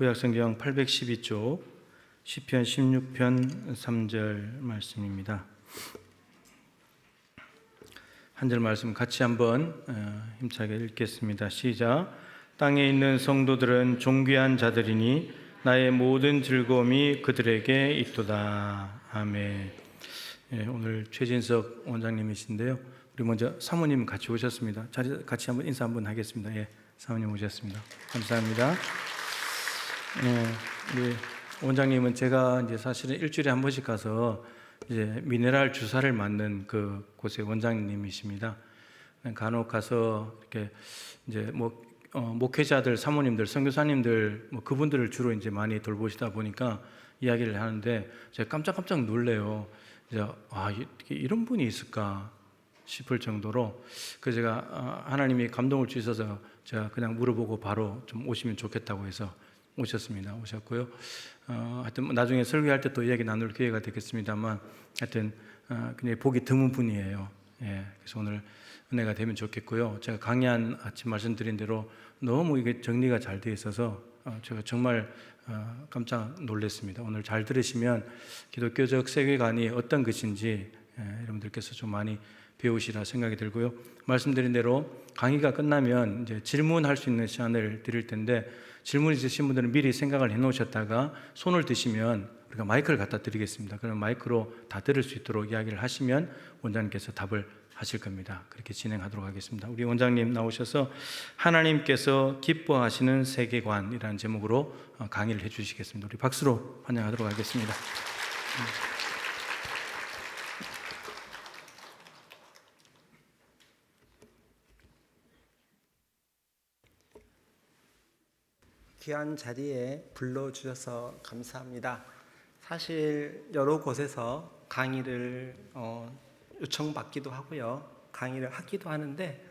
구약성경 812쪽 시편 16편 3절 말씀입니다. 한 절 말씀 같이 한번 힘차게 읽겠습니다. 시작. 땅에 있는 성도들은 존귀한 자들이니 나의 모든 즐거움이 그들에게 있도다. 아멘. 오늘 최진석 원장님이신데요. 우리 먼저 사모님 같이 오셨습니다. 자리 같이 한번 인사 한번 하겠습니다. 사모님 오셨습니다. 감사합니다. 우리 원장님은 제가 이제 사실은 일주일에 한 번씩 가서 이제 미네랄 주사를 맞는 그 곳의 원장님이십니다. 간혹 가서 이렇게 이제 목회자들, 사모님들, 선교사님들 그분들을 주로 이제 많이 돌보시다 보니까 이야기를 하는데 제가 깜짝 놀래요. 이제 이런 분이 있을까 싶을 정도로 그 제가 하나님이 감동을 주셔서 제가 그냥 물어보고 바로 좀 오시면 좋겠다고 해서 오셨고요. 하여튼 나중에 설교할 때 또 이야기 나눌 기회가 되겠습니다만 하여튼 굉장히 보기 드문 분이에요. 그래서 오늘 은혜가 되면 좋겠고요. 제가 강의한 아침 말씀드린 대로 너무 이게 정리가 잘 되어 있어서 제가 정말 깜짝 놀랐습니다. 오늘 잘 들으시면 기독교적 세계관이 어떤 것인지 여러분들께서 좀 많이 배우시라 생각이 들고요. 말씀드린 대로 강의가 끝나면 이제 질문할 수 있는 시간을 드릴 텐데 질문 있으신 분들은 미리 생각을 해놓으셨다가 손을 드시면 우리가 마이크를 갖다 드리겠습니다. 그럼 마이크로 다 들을 수 있도록 이야기를 하시면 원장님께서 답을 하실 겁니다. 그렇게 진행하도록 하겠습니다. 우리 원장님 나오셔서 하나님께서 기뻐하시는 세계관이라는 제목으로 강의를 해주시겠습니다. 우리 박수로 환영하도록 하겠습니다. 귀한 자리에 불러주셔서 감사합니다. 사실 여러 곳에서 강의를 요청받기도 하고요. 강의를 하기도 하는데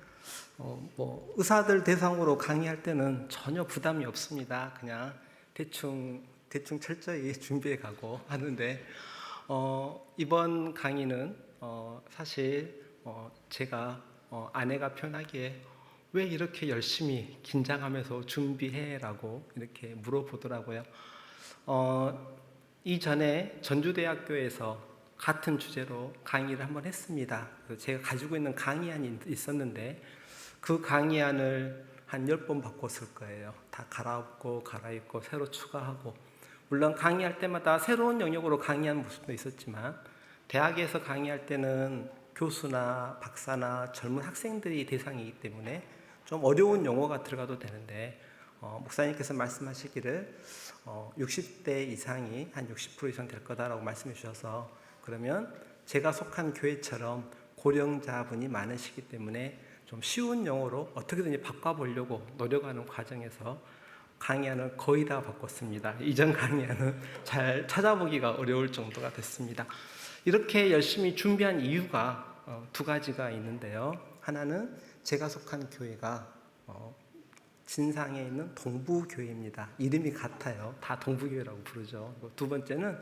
의사들 대상으로 강의할 때는 전혀 부담이 없습니다. 그냥 대충 철저히 준비해 가고 하는데 이번 강의는 사실 제가 아내가 표현하기에 왜 이렇게 열심히 긴장하면서 준비해?라고 이렇게 물어보더라고요. 이전에 전주대학교에서 같은 주제로 강의를 한번 했습니다. 제가 가지고 있는 강의안이 있었는데 그 강의안을 한 10번 바꿨을 거예요. 다 갈아엎고 새로 추가하고, 물론 강의할 때마다 새로운 영역으로 강의하는 모습도 있었지만 대학에서 강의할 때는 교수나 박사나 젊은 학생들이 대상이기 때문에 좀 어려운 용어가 들어가도 되는데 목사님께서 말씀하시기를 60대 이상이 한 60% 이상 될 거다라고 말씀해 주셔서, 그러면 제가 속한 교회처럼 고령자분이 많으시기 때문에 좀 쉬운 용어로 어떻게든지 바꿔보려고 노력하는 과정에서 강의안을 거의 다 바꿨습니다. 이전 강의안은 잘 찾아보기가 어려울 정도가 됐습니다. 이렇게 열심히 준비한 이유가 두 가지가 있는데요. 하나는 제가 속한 교회가 진상에 있는 동부교회입니다. 이름이 같아요. 다 동부교회라고 부르죠. 두 번째는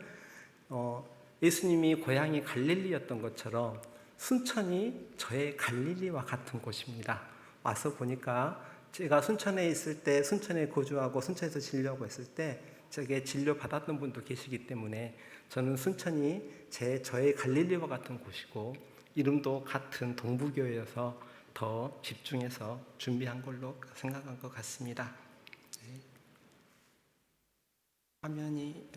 예수님이 고향이 갈릴리였던 것처럼 순천이 저의 갈릴리와 같은 곳입니다. 와서 보니까 제가 순천에 있을 때, 순천에 거주하고 순천에서 진료하고 했을 때 저게 진료 받았던 분도 계시기 때문에 저는 순천이 저의 갈릴리와 같은 곳이고 이름도 같은 동부교회여서 더 집중해서 준비한 걸로 생각한 것 같습니다. 화면이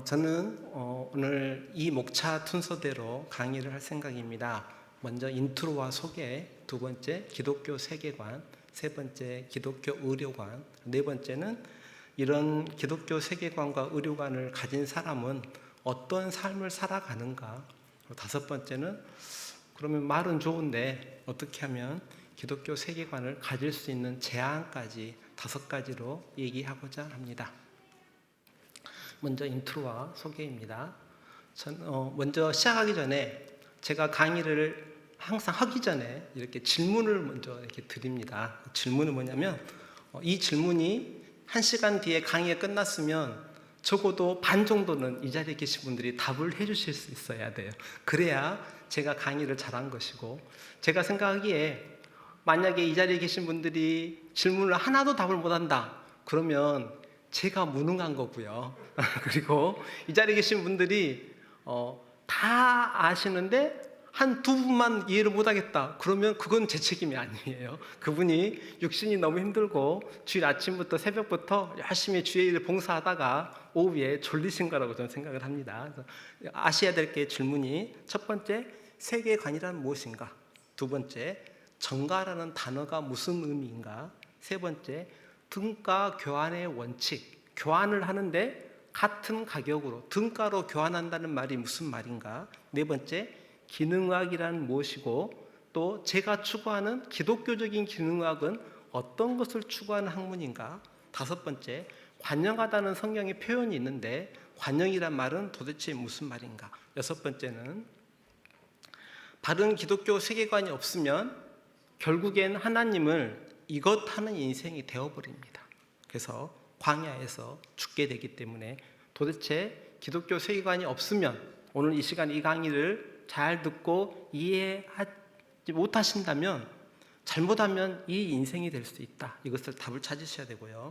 저는 오늘 이 목차 순서대로 강의를 할 생각입니다. 먼저 인트로와 소개, 두 번째 기독교 세계관, 세 번째 기독교 의료관, 네 번째는 이런 기독교 세계관과 의료관을 가진 사람은 어떤 삶을 살아가는가, 다섯 번째는 그러면 말은 좋은데 어떻게 하면 기독교 세계관을 가질 수 있는 제안까지 5가지로 얘기하고자 합니다. 먼저 인트로와 소개입니다. 먼저 시작하기 전에 제가 강의를 항상 하기 전에 이렇게 질문을 먼저 이렇게 드립니다. 질문은 뭐냐면 이 질문이 1시간 뒤에 강의가 끝났으면 적어도 반 정도는 이 자리에 계신 분들이 답을 해주실 수 있어야 돼요. 그래야 제가 강의를 잘한 것이고, 제가 생각하기에 만약에 이 자리에 계신 분들이 질문을 하나도 답을 못한다, 그러면 제가 무능한 거고요. 그리고 이 자리에 계신 분들이 다 아시는데 한 두 분만 이해를 못하겠다, 그러면 그건 제 책임이 아니에요. 그분이 육신이 너무 힘들고 주일 아침부터 새벽부터 열심히 주의 일을 봉사하다가 오후에 졸리신 거라고 저는 생각을 합니다. 그래서 아셔야 될 게 질문이, 첫 번째, 세계관이란 무엇인가? 두 번째, 정가라는 단어가 무슨 의미인가? 세 번째, 등가 교환의 원칙, 교환을 하는데 같은 가격으로 등가로 교환한다는 말이 무슨 말인가? 네 번째, 기능의학이란 무엇이고, 또 제가 추구하는 기독교적인 기능의학은 어떤 것을 추구하는 학문인가? 다섯 번째, 관영하다는 성경의 표현이 있는데 관영이란 말은 도대체 무슨 말인가? 여섯 번째는, 바른 기독교 세계관이 없으면 결국엔 하나님을 이것하는 인생이 되어버립니다. 그래서 광야에서 죽게 되기 때문에, 도대체 기독교 세계관이 없으면, 오늘 이 시간 이 강의를 잘 듣고 이해하지 못하신다면, 잘못하면 이 인생이 될 수 있다. 이것을 답을 찾으셔야 되고요.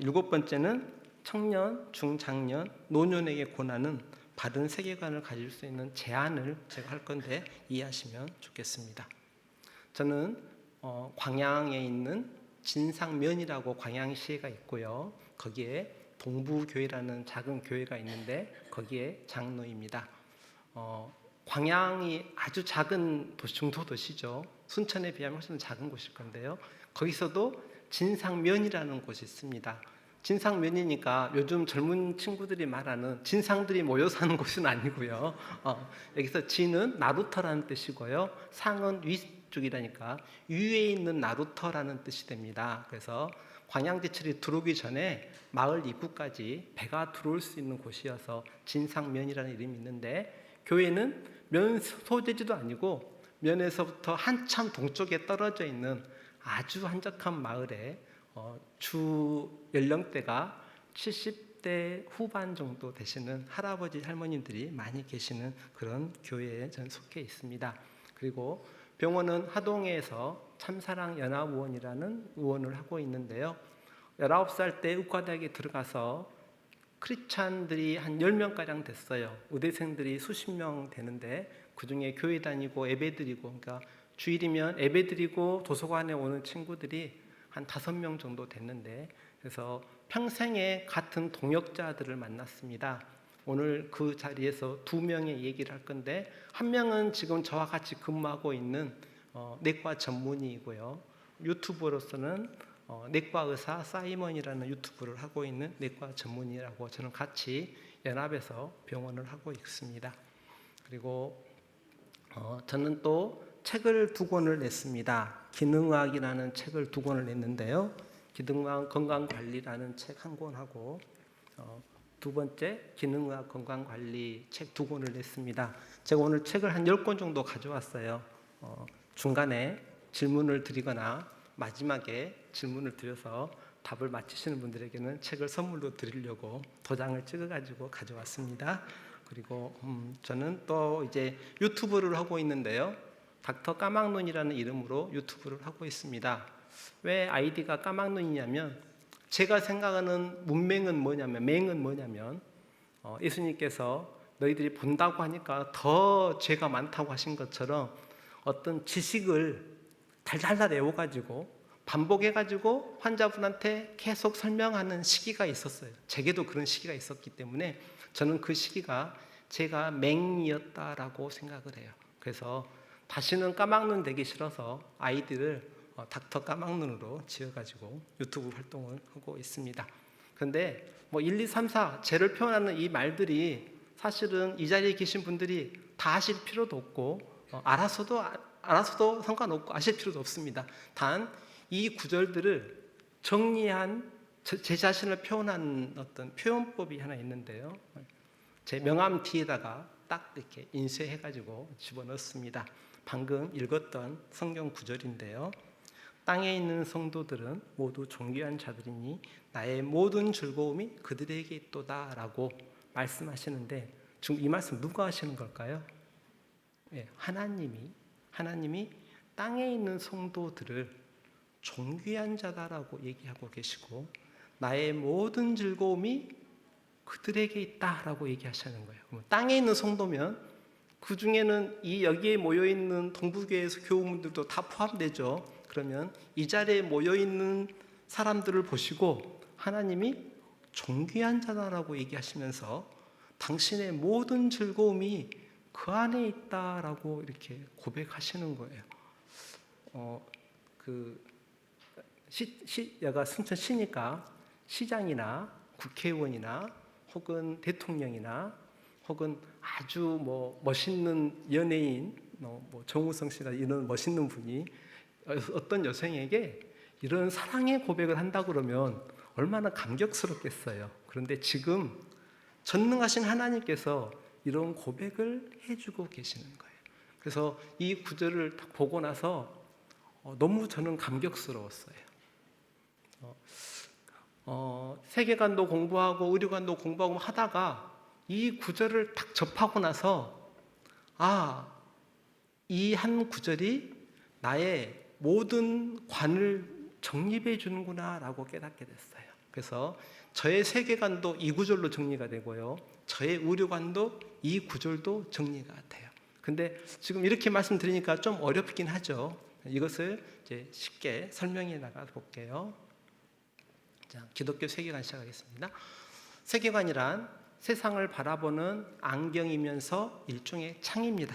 일곱 번째는, 청년, 중장년, 노년에게 권하는 바른 세계관을 가질 수 있는 제안을 제가 할 건데 이해하시면 좋겠습니다. 저는 광양에 있는 진상면이라고 광양시가 있고요. 거기에 동부교회라는 작은 교회가 있는데 거기에 장로입니다. 광양이 아주 작은 도시, 중소도시죠. 순천에 비하면 훨씬 작은 곳일 건데요. 거기서도 진상면이라는 곳이 있습니다. 진상면이니까 요즘 젊은 친구들이 말하는 진상들이 모여 사는 곳은 아니고요. 여기서 진은 나루터라는 뜻이고요. 상은 위쪽이라니까 위에 있는 나루터라는 뜻이 됩니다. 그래서 광양제철이 들어오기 전에 마을 입구까지 배가 들어올 수 있는 곳이어서 진상면이라는 이름이 있는데, 교회는 면 소재지도 아니고 면에서부터 한참 동쪽에 떨어져 있는 아주 한적한 마을에 주 연령대가 70대 후반 정도 되시는 할아버지 할머님들이 많이 계시는 그런 교회에 저는 속해 있습니다. 그리고 병원은 하동에서 참사랑 연합의원이라는 의원을 하고 있는데요. 19살 때 의과대학에 들어가서 크리스찬들이 한 10명가량 됐어요. 의대생들이 수십 명 되는데 그중에 교회 다니고 예배드리고, 그러니까 주일이면 예배드리고 도서관에 오는 친구들이 한 5명 정도 됐는데, 그래서 평생에 같은 동역자들을 만났습니다. 오늘 그 자리에서 2명의 얘기를 할 건데, 한 명은 지금 저와 같이 근무하고 있는 내과 전문의이고요. 유튜버로서는 내과 의사 사이먼이라는 유튜브를 하고 있는 내과 전문의라고, 저는 같이 연합해서 병원을 하고 있습니다. 그리고 저는 또 책을 2권을 냈습니다. 기능의학이라는 책을 2권을 냈는데요. 기능의학 건강관리라는 책 1권하고 두 번째 기능의학 건강관리 책 2권을 냈습니다. 제가 오늘 책을 한 10권 정도 가져왔어요. 중간에 질문을 드리거나 마지막에 질문을 드려서 답을 맞히시는 분들에게는 책을 선물로 드리려고 도장을 찍어가지고 가져왔습니다. 그리고 저는 또 이제 유튜브를 하고 있는데요. 닥터 까막눈이라는 이름으로 유튜브를 하고 있습니다. 왜 아이디가 까막눈이냐면, 제가 생각하는 문맹은 뭐냐면 예수님께서 너희들이 본다고 하니까 더 죄가 많다고 하신 것처럼 어떤 지식을 달달달 외워가지고 반복해가지고 환자분한테 계속 설명하는 시기가 있었어요. 제게도 그런 시기가 있었기 때문에 저는 그 시기가 제가 맹이었다라고 생각을 해요. 그래서 다시는 까막눈 되기 싫어서 아이디를 닥터 까막눈으로 지어가지고 유튜브 활동을 하고 있습니다. 그런데 1, 2, 3, 4 죄를 표현하는 이 말들이 사실은 이 자리에 계신 분들이 다 아실 필요도 없고 알아서도 상관없고 아실 필요도 없습니다. 단 이 구절들을 정리한 제 자신을 표현한 어떤 표현법이 하나 있는데요. 제 명함 뒤에다가 딱 이렇게 인쇄해가지고 집어넣습니다. 방금 읽었던 성경 구절인데요. 땅에 있는 성도들은 모두 존귀한 자들이니 나의 모든 즐거움이 그들에게 있도다라고 말씀하시는데, 지금 이 말씀 누가 하시는 걸까요? 예, 하나님이 땅에 있는 성도들을 존귀한 자다라고 얘기하고 계시고, 나의 모든 즐거움이 그들에게 있다라고 얘기하시는 거예요. 그럼 땅에 있는 성도면 그 중에는 이 여기에 모여 있는 동부교회에서 교우분들도 다 포함되죠. 그러면 이 자리에 모여 있는 사람들을 보시고 하나님이 존귀한 자다라고 얘기하시면서 당신의 모든 즐거움이 그 안에 있다라고 이렇게 고백하시는 거예요. 여가 순천 시니까 시장이나 국회의원이나 혹은 대통령이나 혹은 아주 멋있는 연예인, 정우성 씨나 이런 멋있는 분이 어떤 여성에게 이런 사랑의 고백을 한다 그러면 얼마나 감격스럽겠어요. 그런데 지금 전능하신 하나님께서 이런 고백을 해주고 계시는 거예요. 그래서 이 구절을 딱 보고 나서 너무 저는 감격스러웠어요. 세계관도 공부하고 의료관도 공부하고 하다가 이 구절을 딱 접하고 나서 이 한 구절이 나의 모든 관을 정립해 주는구나 라고 깨닫게 됐어요. 그래서 저의 세계관도 이 구절로 정리가 되고요, 저의 의료관도 이 구절도 정리가 돼요. 근데 지금 이렇게 말씀드리니까 좀 어렵긴 하죠. 이것을 이제 쉽게 설명해 나가 볼게요. 자, 기독교 세계관 시작하겠습니다. 세계관이란 세상을 바라보는 안경이면서 일종의 창입니다.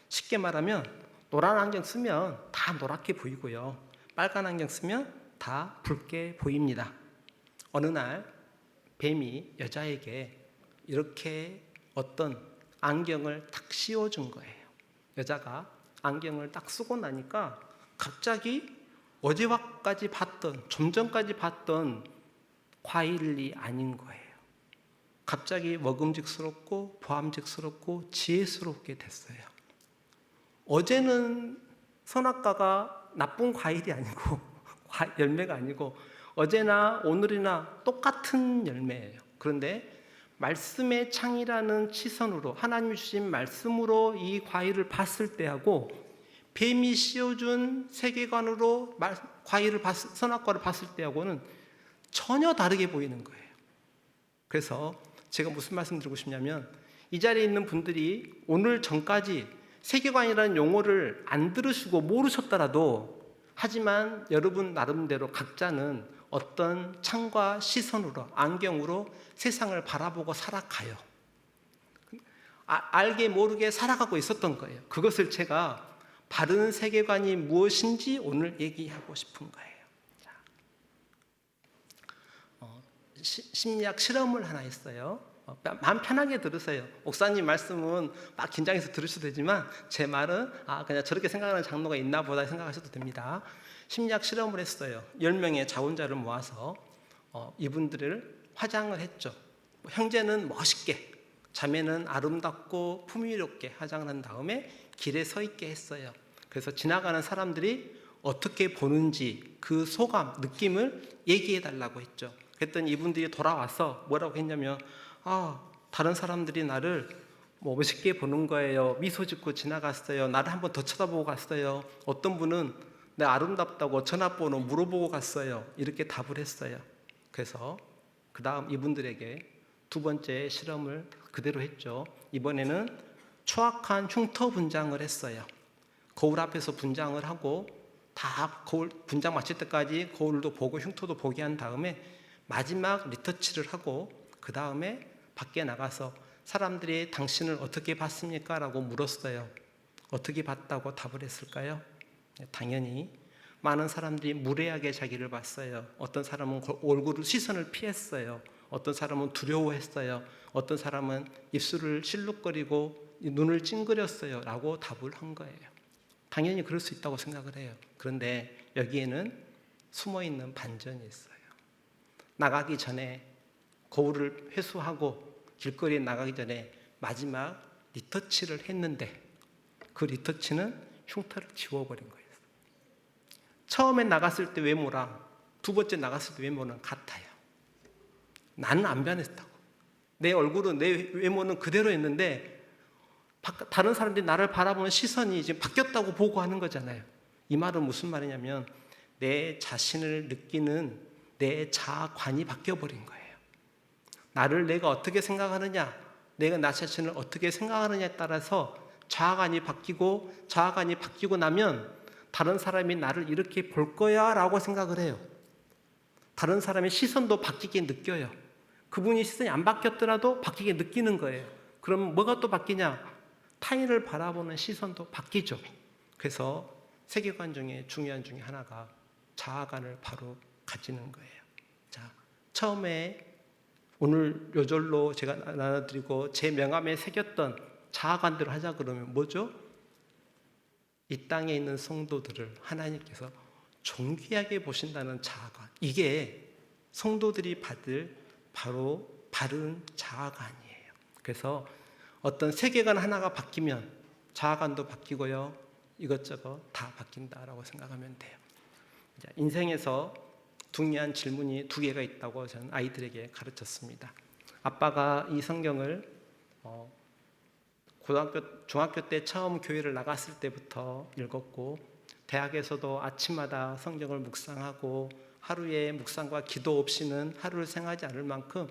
쉽게 말하면 노란 안경 쓰면 다 노랗게 보이고요, 빨간 안경 쓰면 다 붉게 보입니다. 어느 날 뱀이 여자에게 이렇게 어떤 안경을 딱 씌워준 거예요. 여자가 안경을 딱 쓰고 나니까 갑자기 어제까지 봤던, 좀 전까지 봤던 과일이 아닌 거예요. 갑자기 먹음직스럽고 보암직스럽고 지혜스럽게 됐어요. 어제는 선악과가 나쁜 과일이 아니고 열매가 아니고 어제나 오늘이나 똑같은 열매예요. 그런데 말씀의 창이라는 시선으로, 하나님이 주신 말씀으로 이 과일을 봤을 때하고 뱀이 씌워준 세계관으로 선악과를 봤을 때하고는 전혀 다르게 보이는 거예요. 그래서 제가 무슨 말씀 드리고 싶냐면, 이 자리에 있는 분들이 오늘 전까지 세계관이라는 용어를 안 들으시고 모르셨더라도, 하지만 여러분 나름대로 각자는 어떤 창과 시선으로, 안경으로 세상을 바라보고 살아가요. 알게 모르게 살아가고 있었던 거예요. 그것을 제가 바른 세계관이 무엇인지 오늘 얘기하고 싶은 거예요. 심리학 실험을 하나 했어요. 마음 편하게 들으세요. 목사님 말씀은 막 긴장해서 들으셔도 되지만 제 말은 그냥 저렇게 생각하는 장로가 있나 보다 생각하셔도 됩니다. 심리학 실험을 했어요. 10명의 자원자를 모아서 이분들을 화장을 했죠. 형제는 멋있게, 자매는 아름답고 품위롭게 화장을 한 다음에 길에 서 있게 했어요. 그래서 지나가는 사람들이 어떻게 보는지 그 소감, 느낌을 얘기해 달라고 했죠. 그랬더니 이분들이 돌아와서 뭐라고 했냐면, 다른 사람들이 나를 멋있게 보는 거예요. 미소 짓고 지나갔어요. 나를 한번 더 쳐다보고 갔어요. 어떤 분은 내 아름답다고 전화번호 물어보고 갔어요. 이렇게 답을 했어요. 그래서 그 다음 이분들에게 두 번째 실험을 그대로 했죠. 이번에는 초악한 흉터 분장을 했어요. 거울 앞에서 분장을 하고 다 거울 분장 마칠 때까지 거울도 보고 흉터도 보게 한 다음에 마지막 리터치를 하고 그 다음에 밖에 나가서 사람들이 당신을 어떻게 봤습니까? 라고 물었어요. 어떻게 봤다고 답을 했을까요? 당연히 많은 사람들이 무례하게 자기를 봤어요. 어떤 사람은 얼굴을 시선을 피했어요. 어떤 사람은 두려워했어요. 어떤 사람은 입술을 실룩거리고 눈을 찡그렸어요. 라고 답을 한 거예요. 당연히 그럴 수 있다고 생각을 해요. 그런데 여기에는 숨어있는 반전이 있어요. 나가기 전에 거울을 회수하고 길거리에 나가기 전에 마지막 리터치를 했는데 그 리터치는 흉터를 지워버린 거예요. 처음에 나갔을 때 외모랑 두 번째 나갔을 때 외모는 같아요. 나는 안 변했다고. 내 얼굴은, 내 외모는 그대로였는데 다른 사람들이 나를 바라보는 시선이 지금 바뀌었다고 보고하는 거잖아요. 이 말은 무슨 말이냐면 내 자신을 느끼는 내 자아관이 바뀌어버린 거예요. 나를 내가 어떻게 생각하느냐, 내가 나 자신을 어떻게 생각하느냐에 따라서 자아관이 바뀌고 나면 다른 사람이 나를 이렇게 볼 거야 라고 생각을 해요. 다른 사람의 시선도 바뀌게 느껴요. 그분이 시선이 안 바뀌었더라도 바뀌게 느끼는 거예요. 그럼 뭐가 또 바뀌냐? 타인을 바라보는 시선도 바뀌죠. 그래서 세계관 중에 중요한 중에 하나가 자아관을 바로 가지는 거예요. 자, 처음에 오늘 요절로 제가 나눠드리고 제 명함에 새겼던 자아관대로 하자 그러면 뭐죠? 이 땅에 있는 성도들을 하나님께서 존귀하게 보신다는 자아관. 이게 성도들이 받을 바로 바른 자아관이에요. 그래서 어떤 세계관 하나가 바뀌면 자아관도 바뀌고요. 이것저것 다 바뀐다라고 생각하면 돼요. 인생에서 중요한 질문이 두 개가 있다고 저는 아이들에게 가르쳤습니다. 아빠가 이 성경을 중학교 때 처음 교회를 나갔을 때부터 읽었고 대학에서도 아침마다 성경을 묵상하고 하루에 묵상과 기도 없이는 하루를 생각하지 않을 만큼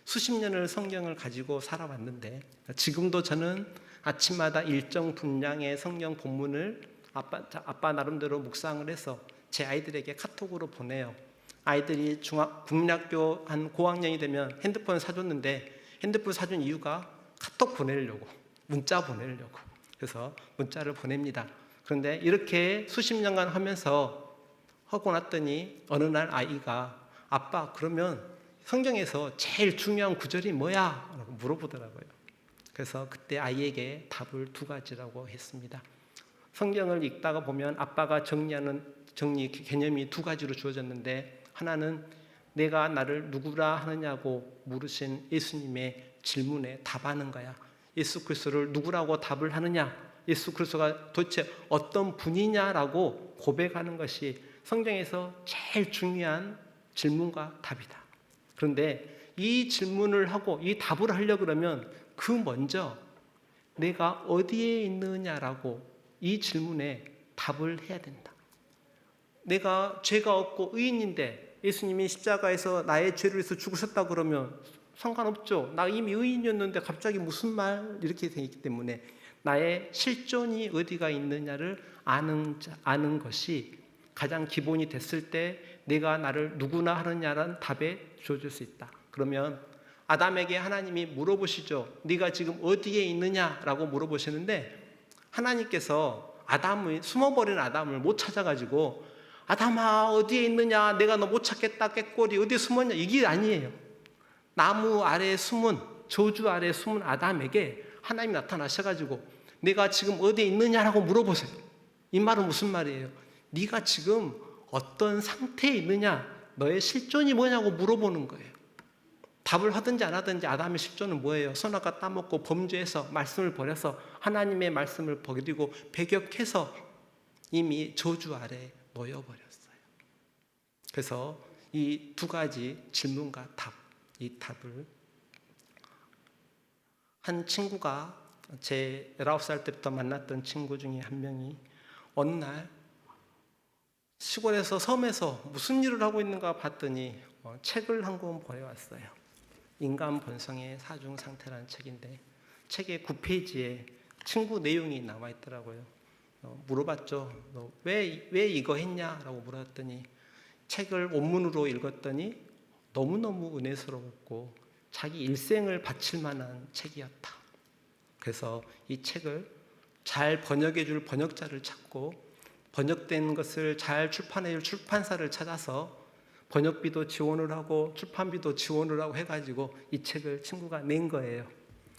수십 년을 성경을 가지고 살아왔는데 지금도 저는 아침마다 일정 분량의 성경 본문을 아빠 나름대로 묵상을 해서 제 아이들에게 카톡으로 보내요. 아이들이 국민학교 한 고학년이 되면 핸드폰을 사줬는데 핸드폰 사준 이유가 카톡 보내려고, 문자 보내려고. 그래서 문자를 보냅니다. 그런데 이렇게 수십 년간 하면서 하고 났더니 어느 날 아이가 아빠 그러면 성경에서 제일 중요한 구절이 뭐야? 라고 물어보더라고요. 그래서 그때 아이에게 답을 두 가지라고 했습니다. 성경을 읽다가 보면 아빠가 정리 개념이 두 가지로 주어졌는데 하나는 내가 나를 누구라 하느냐고 물으신 예수님의 질문에 답하는 거야. 예수 그리스도를 누구라고 답을 하느냐? 예수 그리스도가 도대체 어떤 분이냐라고 고백하는 것이 성경에서 제일 중요한 질문과 답이다. 그런데 이 질문을 하고 이 답을 하려고 그러면 그 먼저 내가 어디에 있느냐라고 이 질문에 답을 해야 된다. 내가 죄가 없고 의인인데 예수님이 십자가에서 나의 죄를 위해서 죽으셨다 그러면 상관없죠. 나 이미 의인이었는데 갑자기 무슨 말 이렇게 되기 때문에 나의 실존이 어디가 있느냐를 아는 것이 가장 기본이 됐을 때 내가 나를 누구나 하느냐라는 답에 주어질 수 있다. 그러면 아담에게 하나님이 물어보시죠. 네가 지금 어디에 있느냐라고 물어보시는데 하나님께서 숨어버린 아담을 못 찾아가지고 아담아 어디에 있느냐 내가 너 못 찾겠다 꾀꼬리 어디에 숨었냐 이게 아니에요. 나무 아래에 숨은 저주 아래에 숨은 아담에게 하나님이 나타나셔가지고 내가 지금 어디에 있느냐라고 물어보세요. 이 말은 무슨 말이에요? 네가 지금 어떤 상태에 있느냐 너의 실존이 뭐냐고 물어보는 거예요. 답을 하든지 안 하든지 아담의 실존은 뭐예요? 선악과 따먹고 범죄해서 말씀을 버려서 하나님의 말씀을 버리고 배격해서 이미 저주 아래 놓여버렸어요. 그래서 이 두 가지 질문과 답, 이 답을 한 친구가 제 19살 때부터 만났던 친구 중에 한 명이 어느 날 시골에서 섬에서 무슨 일을 하고 있는가 봤더니 책을 한 권 보내왔어요. 인간 본성의 사중 상태라는 책인데 책의 9페이지에 친구 내용이 나와 있더라고요. 물어봤죠. 너 왜 이거 했냐라고 물었더니 책을 원문으로 읽었더니 너무너무 은혜스러웠고 자기 일생을 바칠 만한 책이었다. 그래서 이 책을 잘 번역해 줄 번역자를 찾고 번역된 것을 잘 출판해 줄 출판사를 찾아서 번역비도 지원을 하고 출판비도 지원을 하고 해가지고 이 책을 친구가 낸 거예요.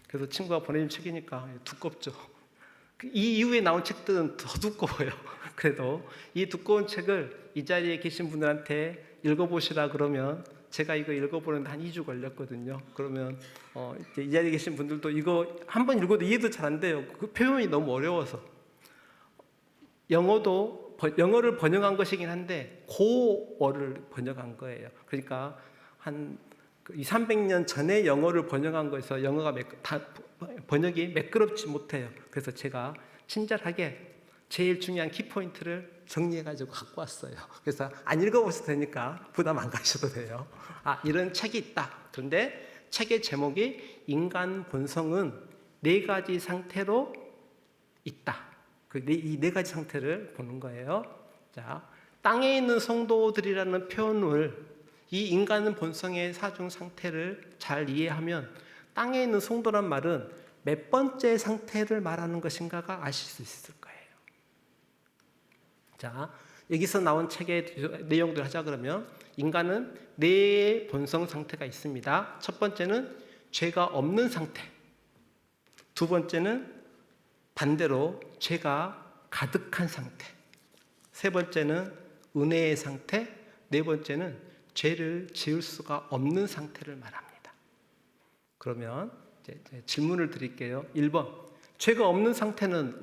그래서 친구가 보내준 책이니까 두껍죠. 이 이후에 나온 책들은 더 두꺼워요. 그래도 이 두꺼운 책을 이 자리에 계신 분들한테 읽어보시라 그러면 제가 이거 읽어보는데 한 2주 걸렸거든요. 그러면 이제 이 자리에 계신 분들도 이거 한번 읽어도 이해도 잘 안 돼요. 그 표현이 너무 어려워서. 영어도 영어를 번역한 것이긴 한데 고어를 번역한 거예요. 그러니까 한 200~300년 전에 영어를 번역한 거에서 영어가 번역이 매끄럽지 못해요. 그래서 제가 친절하게 제일 중요한 키포인트를 정리해가지고 갖고 왔어요. 그래서 안 읽어보셔도 되니까 부담 안 가셔도 돼요. 이런 책이 있다. 그런데 책의 제목이 인간 본성은 4가지 상태로 있다. 이 4가지 상태를 보는 거예요. 자, 땅에 있는 성도들이라는 표현을 이 인간은 본성의 4중 상태를 잘 이해하면 땅에 있는 성도란 말은 몇 번째 상태를 말하는 것인가가 아실 수 있을 거예요. 자, 여기서 나온 책의 내용들 하자 그러면 인간은 4 본성 상태가 있습니다. 첫 번째는 죄가 없는 상태. 두 번째는 반대로 죄가 가득한 상태. 세 번째는 은혜의 상태. 네 번째는 죄를 지을 수가 없는 상태를 말합니다. 그러면 이제 질문을 드릴게요. 1번, 죄가 없는 상태는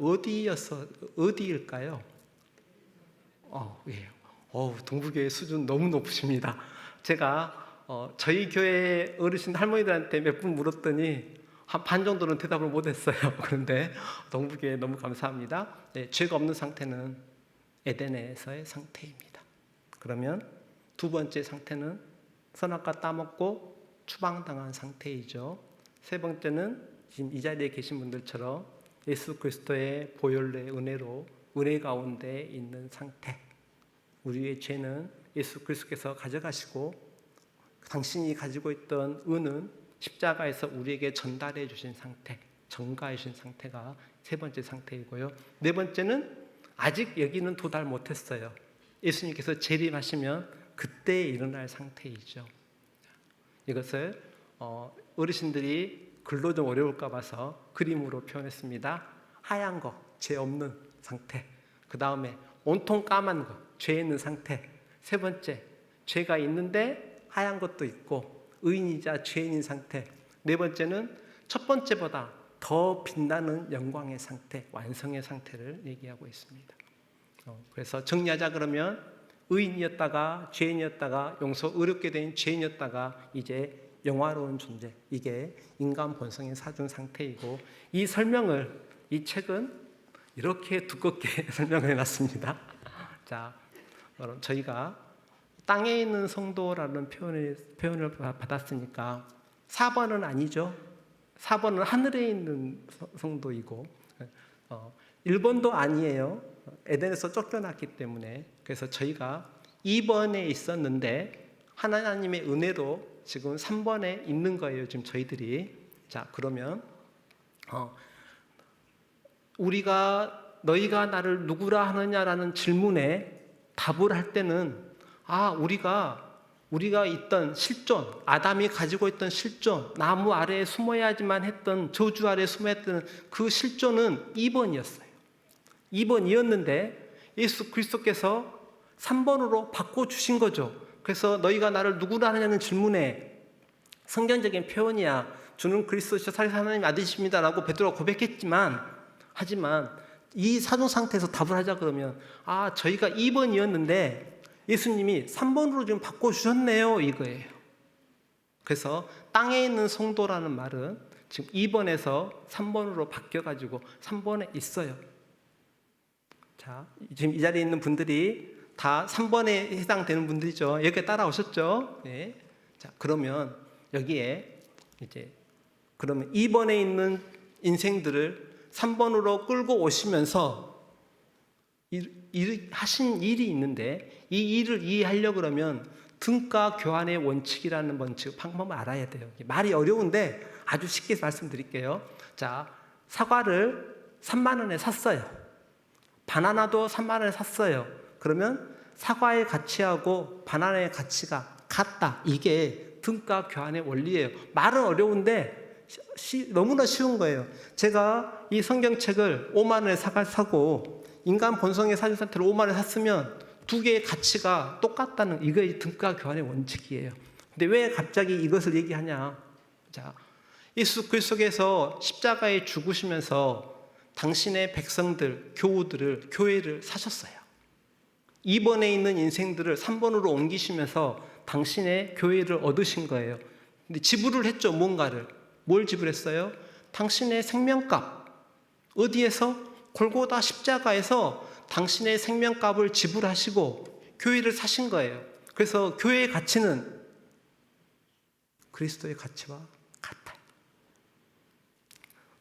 어디일까요? 예. 동부교회 수준 너무 높으십니다. 제가 저희 교회 어르신 할머니들한테 몇 분 물었더니 한 반 정도는 대답을 못했어요. 그런데 동부교회 너무 감사합니다. 네, 죄가 없는 상태는 에덴에서의 상태입니다. 그러면 두 번째 상태는 선악과 따먹고 추방당한 상태이죠. 세 번째는 지금 이 자리에 계신 분들처럼 예수 그리스도의 보혈의 은혜로 은혜 가운데 있는 상태. 우리의 죄는 예수 그리스도께서 가져가시고 당신이 가지고 있던 은은 십자가에서 우리에게 전달해 주신 상태, 전가해 주신 상태가 세 번째 상태이고요. 네 번째는 아직 여기는 도달 못했어요. 예수님께서 재림하시면 그때 일어날 상태이죠. 이것을 어르신들이 글로 좀 어려울까 봐서 그림으로 표현했습니다. 하얀 거, 죄 없는 상태. 그 다음에 온통 까만 거, 죄 있는 상태. 세 번째, 죄가 있는데 하얀 것도 있고 의인이자 죄인인 상태. 네 번째는 첫 번째보다 더 빛나는 영광의 상태, 완성의 상태를 얘기하고 있습니다. 그래서 정리하자 그러면 의인이었다가 죄인이었다가 용서 어렵게 된 죄인이었다가 이제 영화로운 존재, 이게 인간 본성의 4중 상태이고 이 설명을 이 책은 이렇게 두껍게 설명을 해놨습니다. 자, 그럼 저희가 땅에 있는 성도라는 표현을 받았으니까 4번은 아니죠. 4번은 하늘에 있는 성도이고 1번도 아니에요. 에덴에서 쫓겨났기 때문에. 그래서 저희가 2번에 있었는데 하나님의 은혜로 지금 3번에 있는 거예요. 지금 저희들이. 자, 그러면 너희가 나를 누구라 하느냐라는 질문에 답을 할 때는 우리가 있던 실존, 아담이 가지고 있던 실존, 나무 아래에 숨어야지만 했던, 저주 아래에 숨어야 했던 그 실존은 2번이었어요. 2번이었는데 예수 그리스도께서 3번으로 바꿔주신 거죠. 그래서 너희가 나를 누구라 하느냐는 질문에 성경적인 표현이야. 주는 그리스도시요 살아계신 하나님의 아들이십니다라고 베드로가 고백했지만 하지만 이 사종 상태에서 답을 하자 그러면 저희가 2번이었는데 예수님이 3번으로 지금 바꿔주셨네요 이거예요. 그래서 땅에 있는 성도라는 말은 지금 2번에서 3번으로 바뀌어가지고 3번에 있어요. 자, 지금 이 자리에 있는 분들이 다 3번에 해당되는 분들이죠. 여기에 따라오셨죠? 네. 자, 그러면 여기에 그러면 2번에 있는 인생들을 3번으로 끌고 오시면서 하신 일이 있는데 이 일을 이해하려고 그러면 등가 교환의 원칙이라는 원칙 방법을 알아야 돼요. 말이 어려운데 아주 쉽게 말씀드릴게요. 자, 사과를 3만 원에 샀어요. 바나나도 3만 원에 샀어요. 그러면 사과의 가치하고 바나나의 가치가 같다. 이게 등가 교환의 원리예요. 말은 어려운데 너무나 쉬운 거예요. 제가 이 성경책을 5만 원에 사고 인간 본성의 사주 상태를 5만 원에 샀으면 두 개의 가치가 똑같다는 이게 등가 교환의 원칙이에요. 근데 왜 갑자기 이것을 얘기하냐? 자, 예수 그리스도께서 십자가에 죽으시면서 당신의 백성들, 교우들을 교회를 사셨어요. 2번에 있는 인생들을 3번으로 옮기시면서 당신의 교회를 얻으신 거예요. 근데 지불을 했죠, 뭔가를. 뭘 지불했어요? 당신의 생명값. 어디에서? 골고다 십자가에서 당신의 생명값을 지불하시고 교회를 사신 거예요. 그래서 교회의 가치는 그리스도의 가치와 같아요.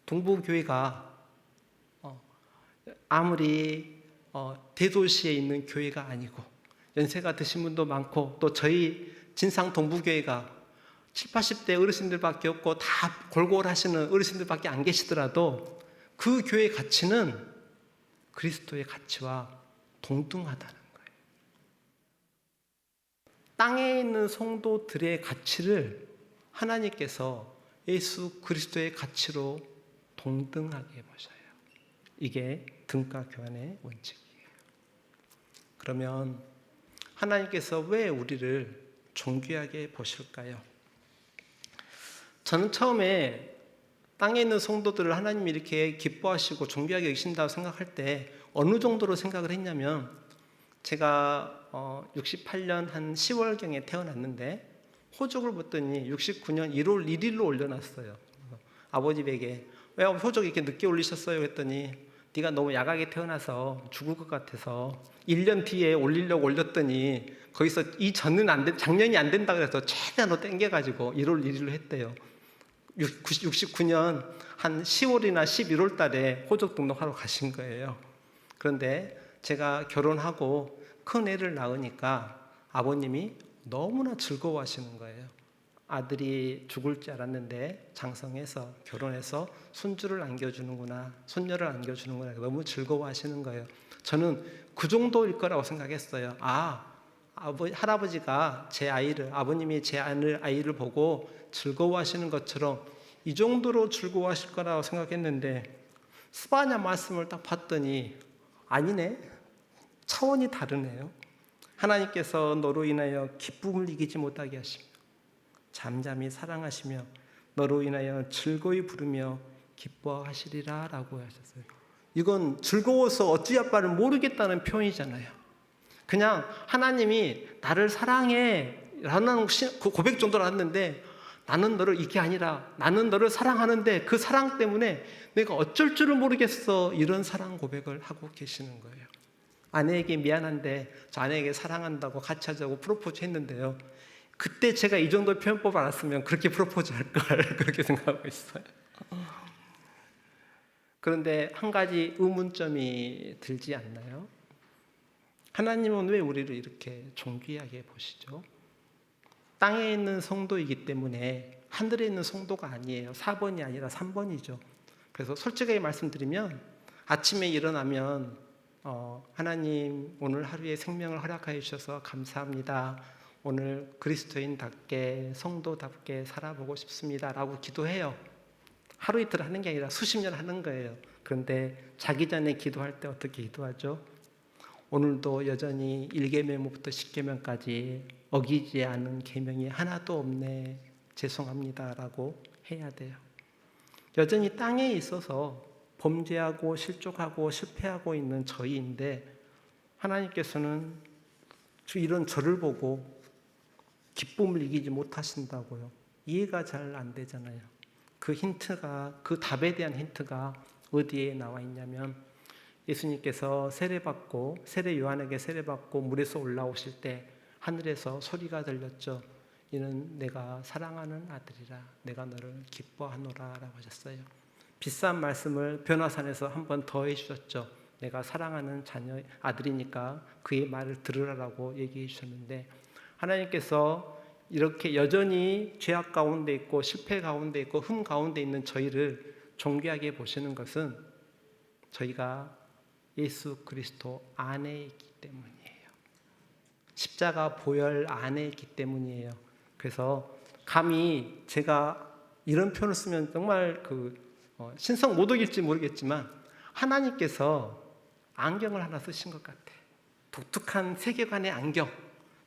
동부교회가 아무리 대도시에 있는 교회가 아니고 연세가 드신 분도 많고 또 저희 진상 동부교회가 7, 80대 어르신들밖에 없고 다 골골하시는 어르신들밖에 안 계시더라도 그 교회의 가치는 그리스도의 가치와 동등하다는 거예요. 땅에 있는 성도들의 가치를 하나님께서 예수 그리스도의 가치로 동등하게 보셔요. 이게 등가 교환의 원칙이에요. 그러면 하나님께서 왜 우리를 존귀하게 보실까요? 저는 처음에 땅에 있는 성도들을 하나님이 이렇게 기뻐하시고 존귀하게 여기신다고 생각할 때 어느 정도로 생각을 했냐면, 제가 68년 한 10월경에 태어났는데 호적을 봤더니 69년 1월 1일로 올려놨어요. 아버지 댁에 왜 호적 이렇게 늦게 올리셨어요? 했더니 네가 너무 야하게 태어나서 죽을 것 같아서 1년 뒤에 올리려고 올렸더니 거기서 작년이 안 된다 그래서 최대한으로 땡겨가지고 1월 1일로 했대요. 69년 한 10월이나 11월 달에 호적 등록하러 가신 거예요. 그런데 제가 결혼하고 큰 애를 낳으니까 아버님이 너무나 즐거워하시는 거예요. 아들이 죽을 줄 알았는데 장성해서 결혼해서 손주를 안겨주는구나, 손녀를 안겨주는구나, 너무 즐거워하시는 거예요. 저는 그 정도일 거라고 생각했어요. 할아버지가 제 아이를, 아버님이 제 아이를 보고 즐거워하시는 것처럼 이 정도로 즐거워하실 거라고 생각했는데 스바냐 말씀을 딱 봤더니 아니네, 차원이 다르네요. 하나님께서 너로 인하여 기쁨을 이기지 못하게 하시며 잠잠히 사랑하시며 너로 인하여 즐거이 부르며 기뻐하시리라 라고 하셨어요. 이건 즐거워서 어찌 아빠를 모르겠다는 표현이잖아요. 그냥 하나님이 나를 사랑해 라는 고백 정도로 했는데, 나는 너를, 이게 아니라 나는 너를 사랑하는데 그 사랑 때문에 내가 어쩔 줄을 모르겠어, 이런 사랑 고백을 하고 계시는 거예요. 아내에게 미안한데 저 아내에게 사랑한다고 같이 하자고 프로포즈 했는데요, 그때 제가 이 정도 표현법 알았으면 그렇게 프로포즈 할걸 그렇게 생각하고 있어요. 그런데 한 가지 의문점이 들지 않나요? 하나님은 왜 우리를 이렇게 존귀하게 보시죠? 땅에 있는 성도이기 때문에 하늘에 있는 성도가 아니에요. 4번이 아니라 3번이죠. 그래서 솔직하게 말씀드리면 아침에 일어나면 하나님 오늘 하루의 생명을 허락하여 주셔서 감사합니다. 오늘 그리스도인답게 성도답게 살아보고 싶습니다 라고 기도해요. 하루 이틀 하는 게 아니라 수십 년 하는 거예요. 그런데 자기 전에 기도할 때 어떻게 기도하죠? 오늘도 여전히 1계명부터 10계명까지 어기지 않은 계명이 하나도 없네, 죄송합니다 라고 해야 돼요. 여전히 땅에 있어서 범죄하고 실족하고 실패하고 있는 저희인데 하나님께서는 이런 저를 보고 기쁨을 이기지 못하신다고요. 이해가 잘 안 되잖아요. 그 힌트가, 그 답에 대한 힌트가 어디에 나와 있냐면, 예수님께서 세례 요한에게 세례받고 물에서 올라오실 때 하늘에서 소리가 들렸죠. 이는 내가 사랑하는 아들이라, 내가 너를 기뻐하노라 라고 하셨어요. 비싼 말씀을 변화산에서 한 번 더 해주셨죠. 내가 사랑하는 아들이니까 그의 말을 들으라고 얘기해 주셨는데, 하나님께서 이렇게 여전히 죄악 가운데 있고 실패 가운데 있고 흠 가운데 있는 저희를 존귀하게 보시는 것은 저희가 예수 그리스도 안에 있기 때문이에요. 십자가 보혈 안에 있기 때문이에요. 그래서 감히 제가 이런 표현을 쓰면 정말 신성 모독일지 모르겠지만 하나님께서 안경을 하나 쓰신 것 같아. 독특한 세계관의 안경.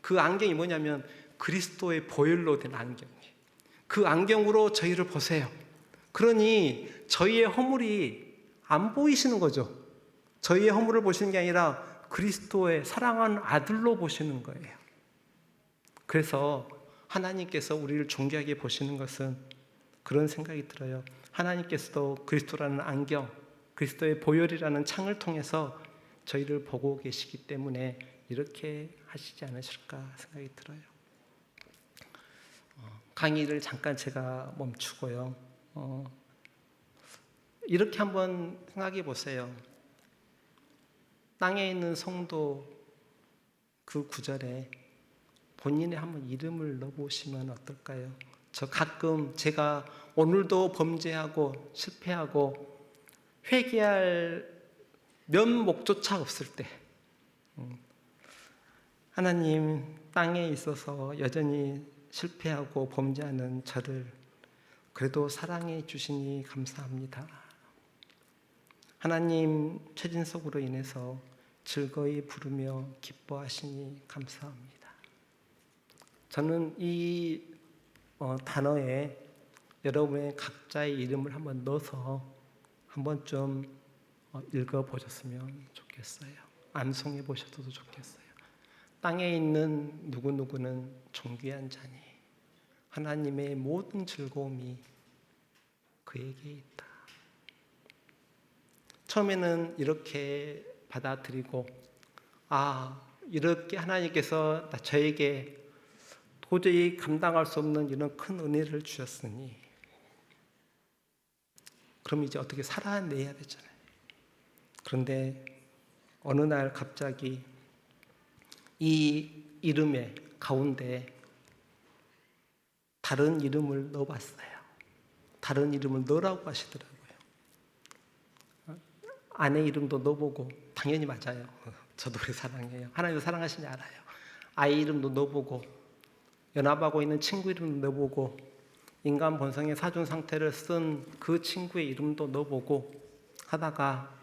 그 안경이 뭐냐면 그리스도의 보혈로 된 안경이에요. 그 안경으로 저희를 보세요. 그러니 저희의 허물이 안 보이시는 거죠. 저희의 허물을 보시는 게 아니라 그리스도의 사랑하는 아들로 보시는 거예요. 그래서 하나님께서 우리를 존귀하게 보시는 것은 그런 생각이 들어요. 하나님께서도 그리스도라는 안경, 그리스도의 보혈이라는 창을 통해서 저희를 보고 계시기 때문에 이렇게 하시지 않으실까 생각이 들어요. 강의를 잠깐 제가 멈추고요. 이렇게 한번 생각해 보세요. 땅에 있는 성도 그 구절에 본인의 한번 이름을 넣어보시면 어떨까요? 저 가끔 제가 오늘도 범죄하고 실패하고 회개할 면목조차 없을 때 하나님, 땅에 있어서 여전히 실패하고 범죄하는 저를 그래도 사랑해 주시니 감사합니다. 하나님, 최진석으로 인해서 즐거이 부르며 기뻐하시니 감사합니다. 저는 이 단어에 여러분의 각자의 이름을 한번 넣어서 한번 좀 읽어보셨으면 좋겠어요. 암송해 보셔도 좋겠어요. 땅에 있는 누구누구는 존귀한 자니 하나님의 모든 즐거움이 그에게 있다. 처음에는 이렇게 받아들이고 이렇게 하나님께서 저에게 도저히 감당할 수 없는 이런 큰 은혜를 주셨으니 그럼 이제 어떻게 살아내야 되잖아요. 그런데 어느 날 갑자기 이 이름의 가운데 다른 이름을 넣어봤어요. 다른 이름을 넣으라고 하시더라고요. 아내 이름도 넣어보고 당연히 맞아요. 저도 그렇게 사랑해요. 하나님도 사랑하시니 알아요. 아이 이름도 넣어보고 연합하고 있는 친구 이름도 넣어보고 인간 본성의 사준 상태를 쓴 그 친구의 이름도 넣어보고 하다가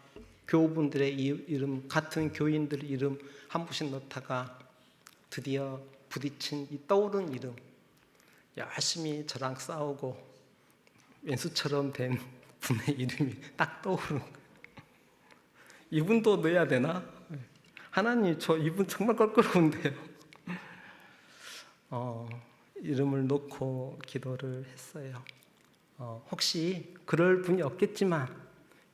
교우분들의 이름, 같은 교인들 이름 한 분씩 넣다가 드디어 부딪힌 이 떠오른 이름, 열심히 저랑 싸우고 왼수처럼 된 분의 이름이 딱 떠오르는 거예요. 이분도 넣어야 되나? 하나님, 저 이분 정말 껄끄러운데요. 이름을 놓고 기도를 했어요. 혹시 그럴 분이 없겠지만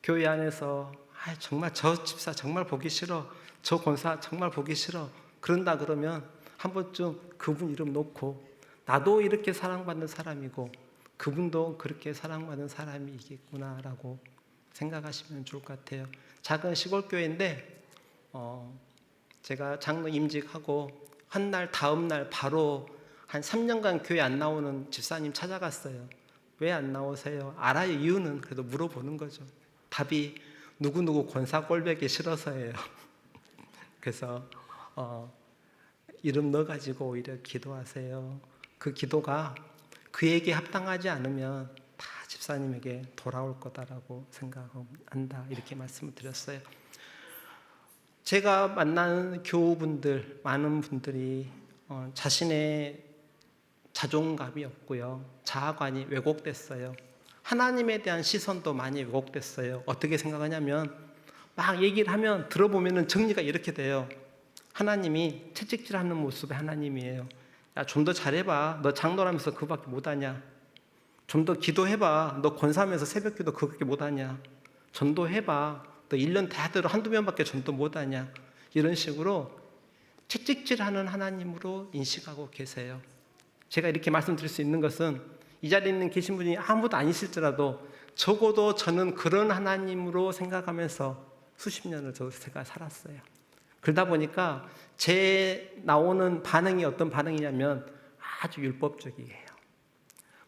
교회 안에서 정말 저 집사 정말 보기 싫어, 저 권사 정말 보기 싫어 그런다 그러면 한 번쯤 그분 이름 놓고 나도 이렇게 사랑받는 사람이고 그분도 그렇게 사랑받는 사람이겠구나라고 생각하시면 좋을 것 같아요. 작은 시골 교회인데 제가 장로 임직하고 한 날 다음 날 바로 한 3년간 교회 안 나오는 집사님 찾아갔어요. 왜 안 나오세요? 알아요, 이유는. 그래도 물어보는 거죠. 답이 누구누구 권사 꼴보기 싫어서예요. 그래서 이름 넣어가지고 오히려 기도하세요. 그 기도가 그에게 합당하지 않으면 다 집사님에게 돌아올 거다라고 생각한다, 이렇게 말씀을 드렸어요. 제가 만나는 교우분들, 많은 분들이 자신의 자존감이 없고요, 자아관이 왜곡됐어요. 하나님에 대한 시선도 많이 왜곡됐어요. 어떻게 생각하냐면 막 얘기를 하면 들어보면 정리가 이렇게 돼요. 하나님이 채찍질하는 모습의 하나님이에요. 야, 좀 더 잘해봐. 너 장로라면서 그거밖에 못하냐? 좀 더 기도해봐. 너 권사하면서 새벽기도 그거밖에 못하냐? 전도해봐. 너 1년 다 들어 한두 명밖에 전도 못하냐? 이런 식으로 채찍질하는 하나님으로 인식하고 계세요. 제가 이렇게 말씀드릴 수 있는 것은 이 자리에 있는 계신 분이 아무도 아니실지라도 적어도 저는 그런 하나님으로 생각하면서 수십 년을 제가 살았어요. 그러다 보니까 제 나오는 반응이 어떤 반응이냐면 아주 율법적이에요.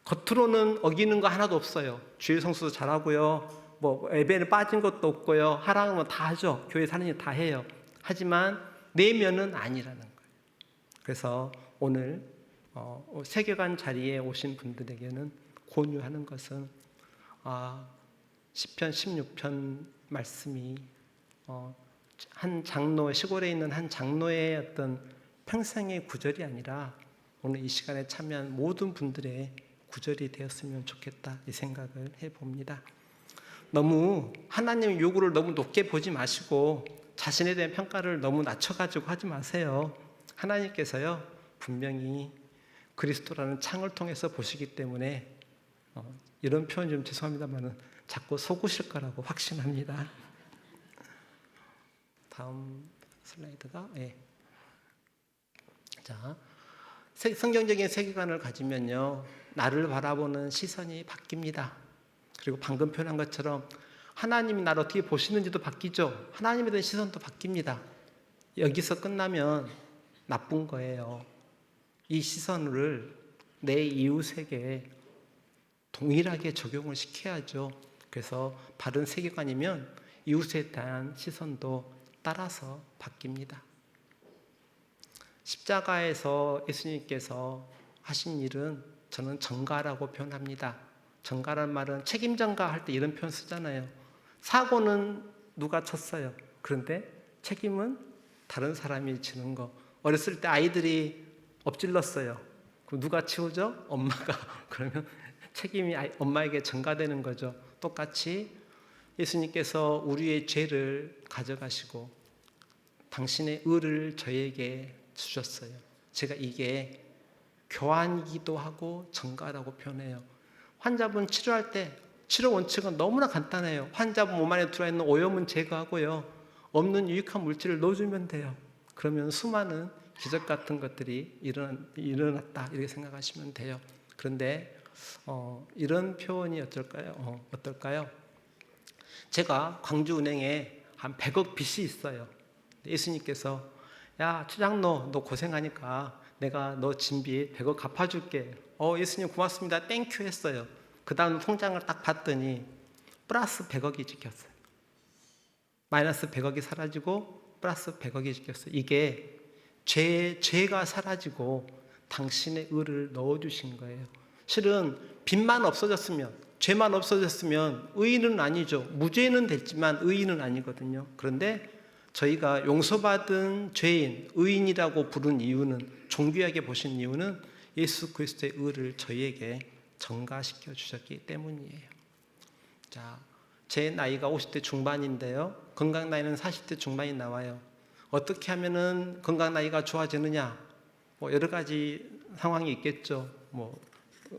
겉으로는 어기는 거 하나도 없어요. 주일 성수도 잘하고요, 뭐 예배는 빠진 것도 없고요, 하라는 건 다 하죠. 교회 사는 일 다 해요. 하지만 내면은 아니라는 거예요. 그래서 오늘 세계관 자리에 오신 분들에게는 권유하는 것은 시편 16편 말씀이 한 장로, 시골에 있는 한 장로의 어떤 평생의 구절이 아니라 오늘 이 시간에 참여한 모든 분들의 구절이 되었으면 좋겠다, 이 생각을 해봅니다. 너무 하나님의 요구를 너무 높게 보지 마시고 자신에 대한 평가를 너무 낮춰가지고 하지 마세요. 하나님께서요 분명히 그리스도라는 창을 통해서 보시기 때문에 이런 표현 좀 죄송합니다만은 자꾸 속으실 거라고 확신합니다. 다음 슬라이드가 자, 성경적인 세계관을 가지면요 나를 바라보는 시선이 바뀝니다. 그리고 방금 표현한 것처럼 하나님이 나를 어떻게 보시는지도 바뀌죠. 하나님에 대한 시선도 바뀝니다. 여기서 끝나면 나쁜 거예요. 이 시선을 내 이웃에게 동일하게 적용을 시켜야죠. 그래서 바른 세계관이면 이웃에 대한 시선도 따라서 바뀝니다. 십자가에서 예수님께서 하신 일은 저는 전가라고 표현합니다. 전가란 말은 책임 전가할 때 이런 표현 쓰잖아요. 사고는 누가 쳤어요. 그런데 책임은 다른 사람이 지는 거. 어렸을 때 아이들이 엎질렀어요. 그럼 누가 치우죠? 엄마가. 그러면 책임이 엄마에게 전가되는 거죠. 똑같이 예수님께서 우리의 죄를 가져가시고 당신의 의를 저에게 주셨어요. 제가 이게 교환이기도 하고 전가라고 표현해요. 환자분 치료할 때 치료 원칙은 너무나 간단해요. 환자분 몸 안에 들어있는 오염은 제거하고요. 없는 유익한 물질을 넣어주면 돼요. 그러면 수많은 기적 같은 것들이 일어났다 이렇게 생각하시면 돼요. 그런데 이런 표현이 어떨까요? 제가 광주은행에 한 100억 빚이 있어요. 예수님께서 야 추장로 너 고생하니까 내가 너 진빚 100억 갚아줄게. 예수님 고맙습니다. 땡큐 했어요. 그 다음 통장을 딱 봤더니 플러스 100억이 찍혔어요. 마이너스 100억이 사라지고 플러스 100억이 찍혔어요. 이게 죄가 사라지고 당신의 의를 넣어주신 거예요. 실은 빚만 없어졌으면, 죄만 없어졌으면 의인은 아니죠. 무죄는 됐지만 의인은 아니거든요. 그런데 저희가 용서받은 죄인, 의인이라고 부른 이유는, 존귀하게 보신 이유는 예수 그리스도의 의를 저희에게 전가시켜 주셨기 때문이에요. 자, 제 나이가 50대 중반인데요. 건강 나이는 40대 중반이 나와요. 어떻게 하면은 건강 나이가 좋아지느냐? 여러 가지 상황이 있겠죠.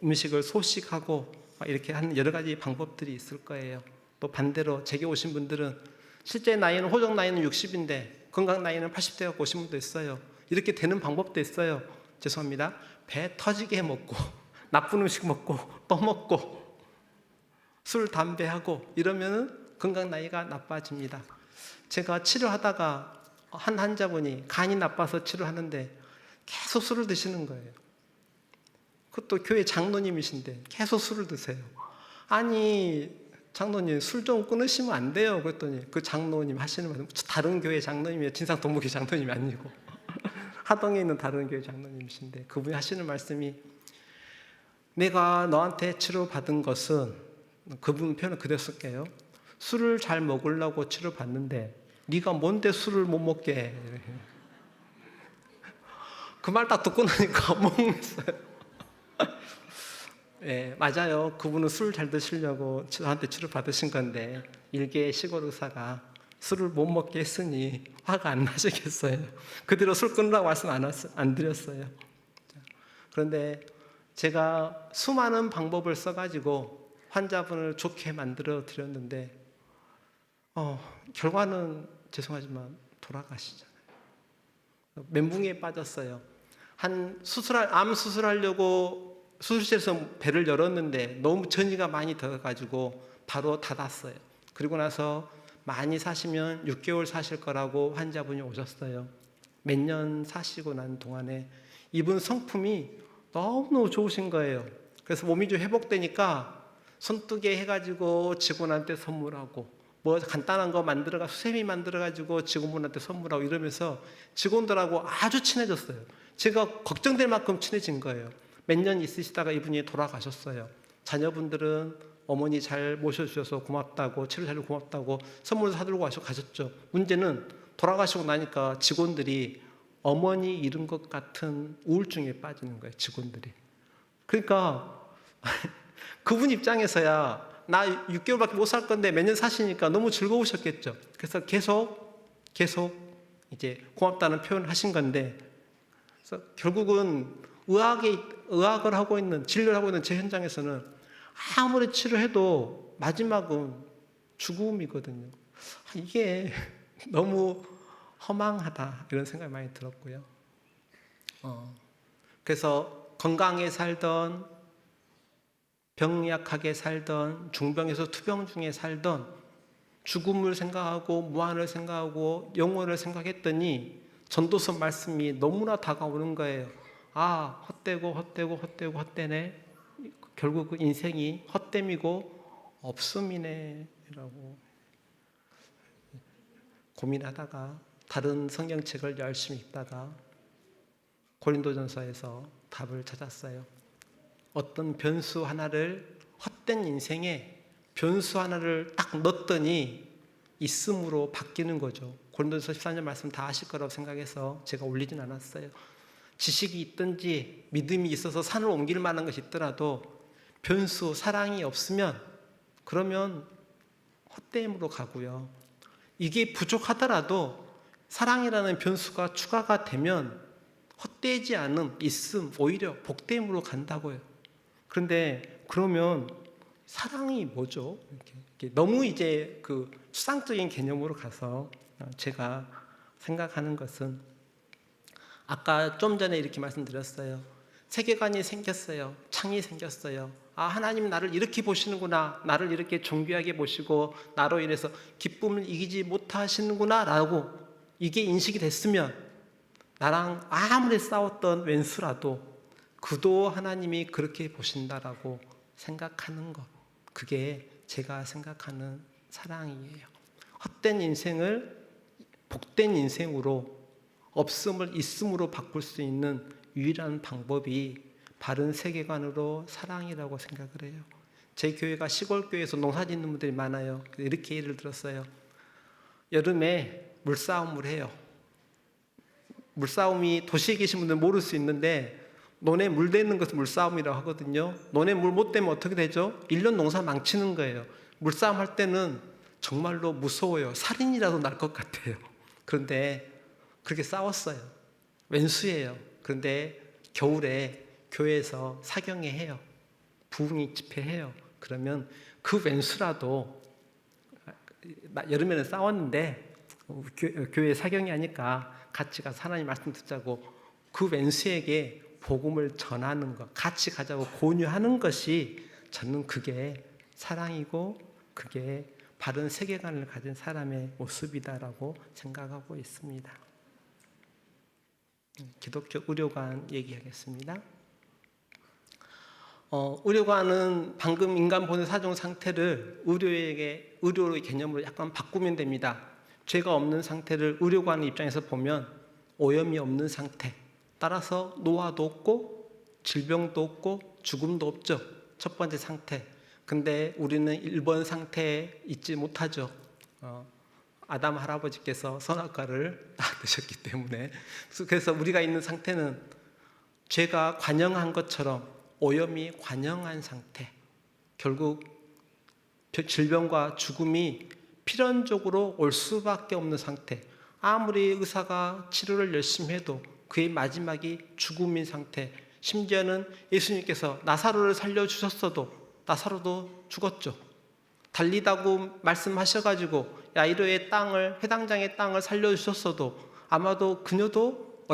음식을 소식하고 이렇게 하는 여러 가지 방법들이 있을 거예요. 또 반대로 제게 오신 분들은 실제 나이는 호적 나이는 60인데 건강 나이는 80대 갖고 오신 분도 있어요. 이렇게 되는 방법도 있어요. 죄송합니다. 배 터지게 먹고 나쁜 음식 먹고 또 먹고 술 담배 하고 이러면은 건강 나이가 나빠집니다. 제가 치료하다가 한 환자분이 간이 나빠서 치료하는데 계속 술을 드시는 거예요. 그것도 교회 장로님이신데 계속 술을 드세요. 아니 장로님 술 좀 끊으시면 안 돼요. 그랬더니 그 장로님 하시는 말씀, 다른 교회 장로님이에요. 진상 동목교 장로님이 아니고 하동에 있는 다른 교회 장로님이신데 그분이 하시는 말씀이, 내가 너한테 치료받은 것은, 그분 표현을 그대로 쓸게요. 술을 잘 먹으려고 치료받는데 네가 뭔데 술을 못 먹게 해. 그 말 딱 듣고 나니까 멍했어요. 네, 맞아요. 그분은 술 잘 드시려고 저한테 치료받으신 건데 일개 시골 의사가 술을 못 먹게 했으니 화가 안 나시겠어요. 그대로 술 끊으라고 말씀 안 드렸어요. 그런데 제가 수많은 방법을 써가지고 환자분을 좋게 만들어 드렸는데 결과는 죄송하지만 돌아가시잖아요. 멘붕에 빠졌어요. 암 수술하려고 수술실에서 배를 열었는데 너무 전이가 많이 들어가지고 바로 닫았어요. 그리고 나서 많이 사시면 6개월 사실 거라고 환자분이 오셨어요. 몇 년 사시고 난 동안에 이분 성품이 너무너무 좋으신 거예요. 그래서 몸이 좀 회복되니까 손뜨개 해가지고 직원한테 선물하고 간단한 거 수세미 만들어가지고 직원분한테 선물하고 이러면서 직원들하고 아주 친해졌어요. 제가 걱정될 만큼 친해진 거예요. 몇 년 있으시다가 이분이 돌아가셨어요. 자녀분들은 어머니 잘 모셔주셔서 고맙다고, 치료 잘해서 고맙다고 선물 사들고 가셨죠. 문제는 돌아가시고 나니까 직원들이 어머니 잃은 것 같은 우울증에 빠지는 거예요. 직원들이. 그러니까 그분 입장에서야 나 6개월밖에 못 살 건데 몇 년 사시니까 너무 즐거우셨겠죠. 그래서 계속 계속 이제 고맙다는 표현을 하신 건데, 그래서 결국은 의학을 하고 있는, 진료를 하고 있는 제 현장에서는 아무리 치료해도 마지막은 죽음이거든요. 이게 너무 허망하다, 이런 생각이 많이 들었고요. 그래서 건강에 살던, 병약하게 살던, 중병에서 투병 중에 살던, 죽음을 생각하고 무한을 생각하고 영원을 생각했더니 전도서 말씀이 너무나 다가오는 거예요. 아, 헛되네. 결국 그 인생이 헛됨이고 없음이네 라고 고민하다가 다른 성경책을 열심히 읽다가 고린도전서에서 답을 찾았어요. 어떤 변수 하나를, 헛된 인생에 변수 하나를 딱 넣었더니 있음으로 바뀌는 거죠. 고린도전서 14년 말씀 다 아실 거라고 생각해서 제가 올리진 않았어요. 지식이 있든지 믿음이 있어서 산을 옮길 만한 것이 있더라도 변수, 사랑이 없으면 그러면 헛됨으로 가고요. 이게 부족하더라도 사랑이라는 변수가 추가가 되면 헛되지 않은 있음, 오히려 복됨으로 간다고요. 그런데 그러면 사랑이 뭐죠? 이렇게 너무 이제 그 추상적인 개념으로 가서 제가 생각하는 것은, 아까 좀 전에 이렇게 말씀드렸어요. 세계관이 생겼어요. 창이 생겼어요. 아, 하나님 나를 이렇게 보시는구나. 나를 이렇게 존귀하게 보시고 나로 인해서 기쁨을 이기지 못하시는구나 라고 이게 인식이 됐으면, 나랑 아무리 싸웠던 왼수라도 그도 하나님이 그렇게 보신다라고 생각하는 것, 그게 제가 생각하는 사랑이에요. 헛된 인생을 복된 인생으로, 없음을 있음으로 바꿀 수 있는 유일한 방법이 바른 세계관으로 사랑이라고 생각을 해요. 제 교회가 시골 교회에서 농사 짓는 분들이 많아요. 이렇게 예를 들었어요. 여름에 물싸움을 해요. 물싸움이 도시에 계신 분들은 모를 수 있는데, 논에 물 대는 것을 물싸움이라고 하거든요. 논에 물 못 대면 어떻게 되죠? 1년 농사 망치는 거예요. 물싸움 할 때는 정말로 무서워요. 살인이라도 날 것 같아요. 그런데 그렇게 싸웠어요. 왼수예요. 그런데 겨울에 교회에서 사경회 해요. 부흥이 집회해요. 그러면 그 왼수라도, 여름에는 싸웠는데 교회 사경회 하니까 같이 가서 하나님 말씀 듣자고 그 왼수에게 복음을 전하는 것, 같이 가자고 권유하는 것이, 저는 그게 사랑이고 그게 바른 세계관을 가진 사람의 모습이다라고 생각하고 있습니다. 기독교 의료관 얘기하겠습니다. 의료관은 방금 인간 본의 사정 상태를 의료의 개념으로 약간 바꾸면 됩니다. 죄가 없는 상태를 의료관 입장에서 보면 오염이 없는 상태, 따라서 노화도 없고 질병도 없고 죽음도 없죠. 첫 번째 상태. 근데 우리는 1번 상태에 있지 못하죠. 아담 할아버지께서 선악과를 다 드셨기 때문에. 그래서 우리가 있는 상태는 죄가 관영한 것처럼 오염이 관영한 상태, 결국 질병과 죽음이 필연적으로 올 수밖에 없는 상태, 아무리 의사가 치료를 열심히 해도 그의 마지막이 죽음인 상태, 심지어는 예수님께서 나사로를 살려주셨어도 나사로도 죽었죠. 달리다고 말씀하셔가지고 야이로의 땅을, 회당장의 땅을 살려주셨어도 아마도 그녀도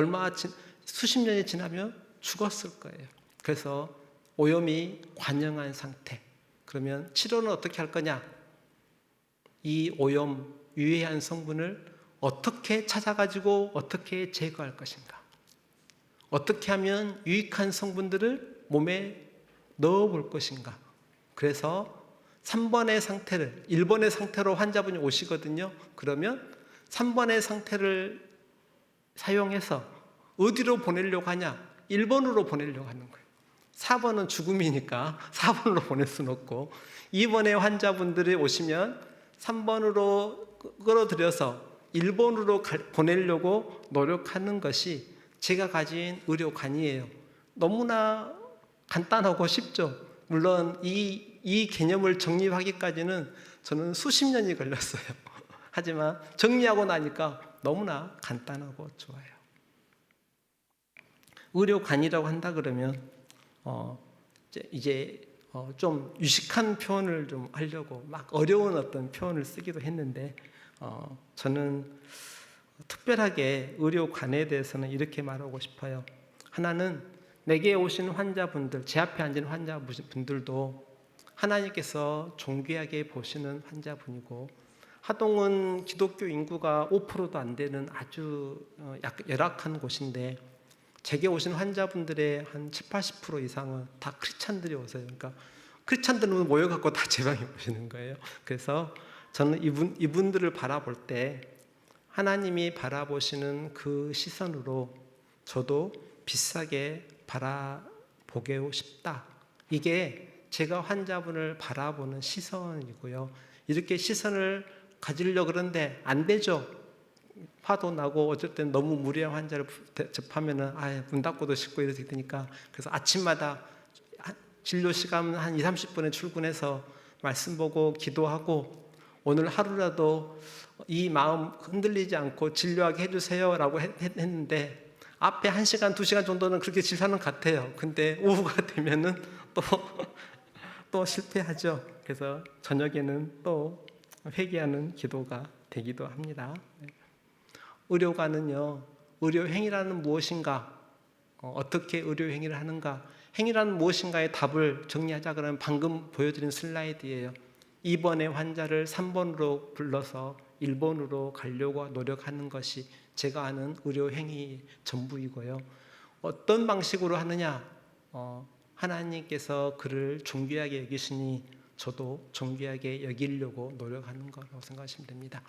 수십 년이 지나면 죽었을 거예요. 그래서 오염이 관영한 상태. 그러면 치료는 어떻게 할 거냐? 이 오염, 유해한 성분을 어떻게 찾아가지고 어떻게 제거할 것인가? 어떻게 하면 유익한 성분들을 몸에 넣어볼 것인가? 그래서 3번의 상태를 1번의 상태로 환자분이 오시거든요. 그러면 3번의 상태를 사용해서 어디로 보내려고 하냐? 1번으로 보내려고 하는 거예요. 4번은 죽음이니까 4번으로 보낼 수는 없고, 2번의 환자분들이 오시면 3번으로 끌어들여서 1번으로 보내려고 노력하는 것이 제가 가진 의료관이에요. 너무나 간단하고 쉽죠. 물론 이 개념을 정립하기까지는 저는 수십 년이 걸렸어요. 하지만 정리하고 나니까 너무나 간단하고 좋아요. 의료관이라고 한다 그러면 이제 좀 유식한 표현을 좀 하려고 막 어려운 어떤 표현을 쓰기도 했는데 저는 특별하게 의료관에 대해서는 이렇게 말하고 싶어요. 하나는 내게 오신 환자분들, 제 앞에 앉은 환자분들도 하나님께서 존귀하게 보시는 환자분이고, 하동은 기독교 인구가 5%도 안 되는 아주 열악한 곳인데 제게 오신 환자분들의 한 70-80% 이상은 다 크리스찬들이 오세요. 그러니까 크리스찬들은 모여갖고 다 제 방에 오시는 거예요. 그래서 저는 이분들을 바라볼 때 하나님이 바라보시는 그 시선으로 저도 비슷하게 바라보고 싶다. 이게 제가 환자분을 바라보는 시선이고요. 이렇게 시선을 가지려고 그러는데 안 되죠. 화도 나고 어쩔 땐 너무 무리한 환자를 접하면은 문 닫고도 싶고 이렇게 되니까, 그래서 아침마다 진료 시간 한 20-30분에 출근해서 말씀 보고 기도하고 오늘 하루라도 이 마음 흔들리지 않고 진료하게 해주세요라고 했는데 앞에 1시간, 2시간 정도는 그렇게 질사는 같아요. 근데 오후가 되면은 또 실패하죠. 그래서 저녁에는 또 회개하는 기도가 되기도 합니다. 의료관은요, 의료행위라는 무엇인가, 어떻게 의료행위를 하는가, 행위라는 무엇인가의 답을 정리하자 그러면 방금 보여드린 슬라이드예요. 2번의 환자를 3번으로 불러서 1번으로 가려고 노력하는 것이 제가 아는 의료행위 전부이고요. 어떤 방식으로 하느냐, 하나님께서 그를 존귀하게 여기시니 저도 존귀하게 여기려고 노력하는 거라고 생각하시면 됩니다.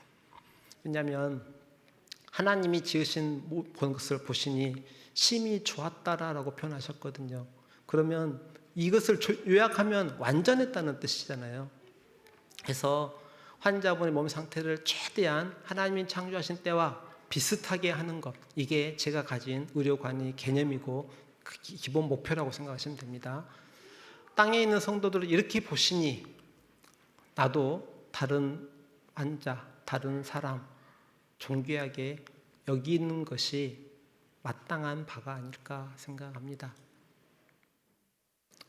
왜냐하면 하나님이 지으신 것을 보시니 심히 좋았다라고 표현하셨거든요. 그러면 이것을 요약하면 완전했다는 뜻이잖아요. 그래서 환자분의 몸 상태를 최대한 하나님이 창조하신 때와 비슷하게 하는 것, 이게 제가 가진 의료관의 개념이고 기본 목표라고 생각하시면 됩니다. 땅에 있는 성도들을 이렇게 보시니 나도 다른 환자, 다른 사람 존귀하게 여기는 것이 마땅한 바가 아닐까 생각합니다.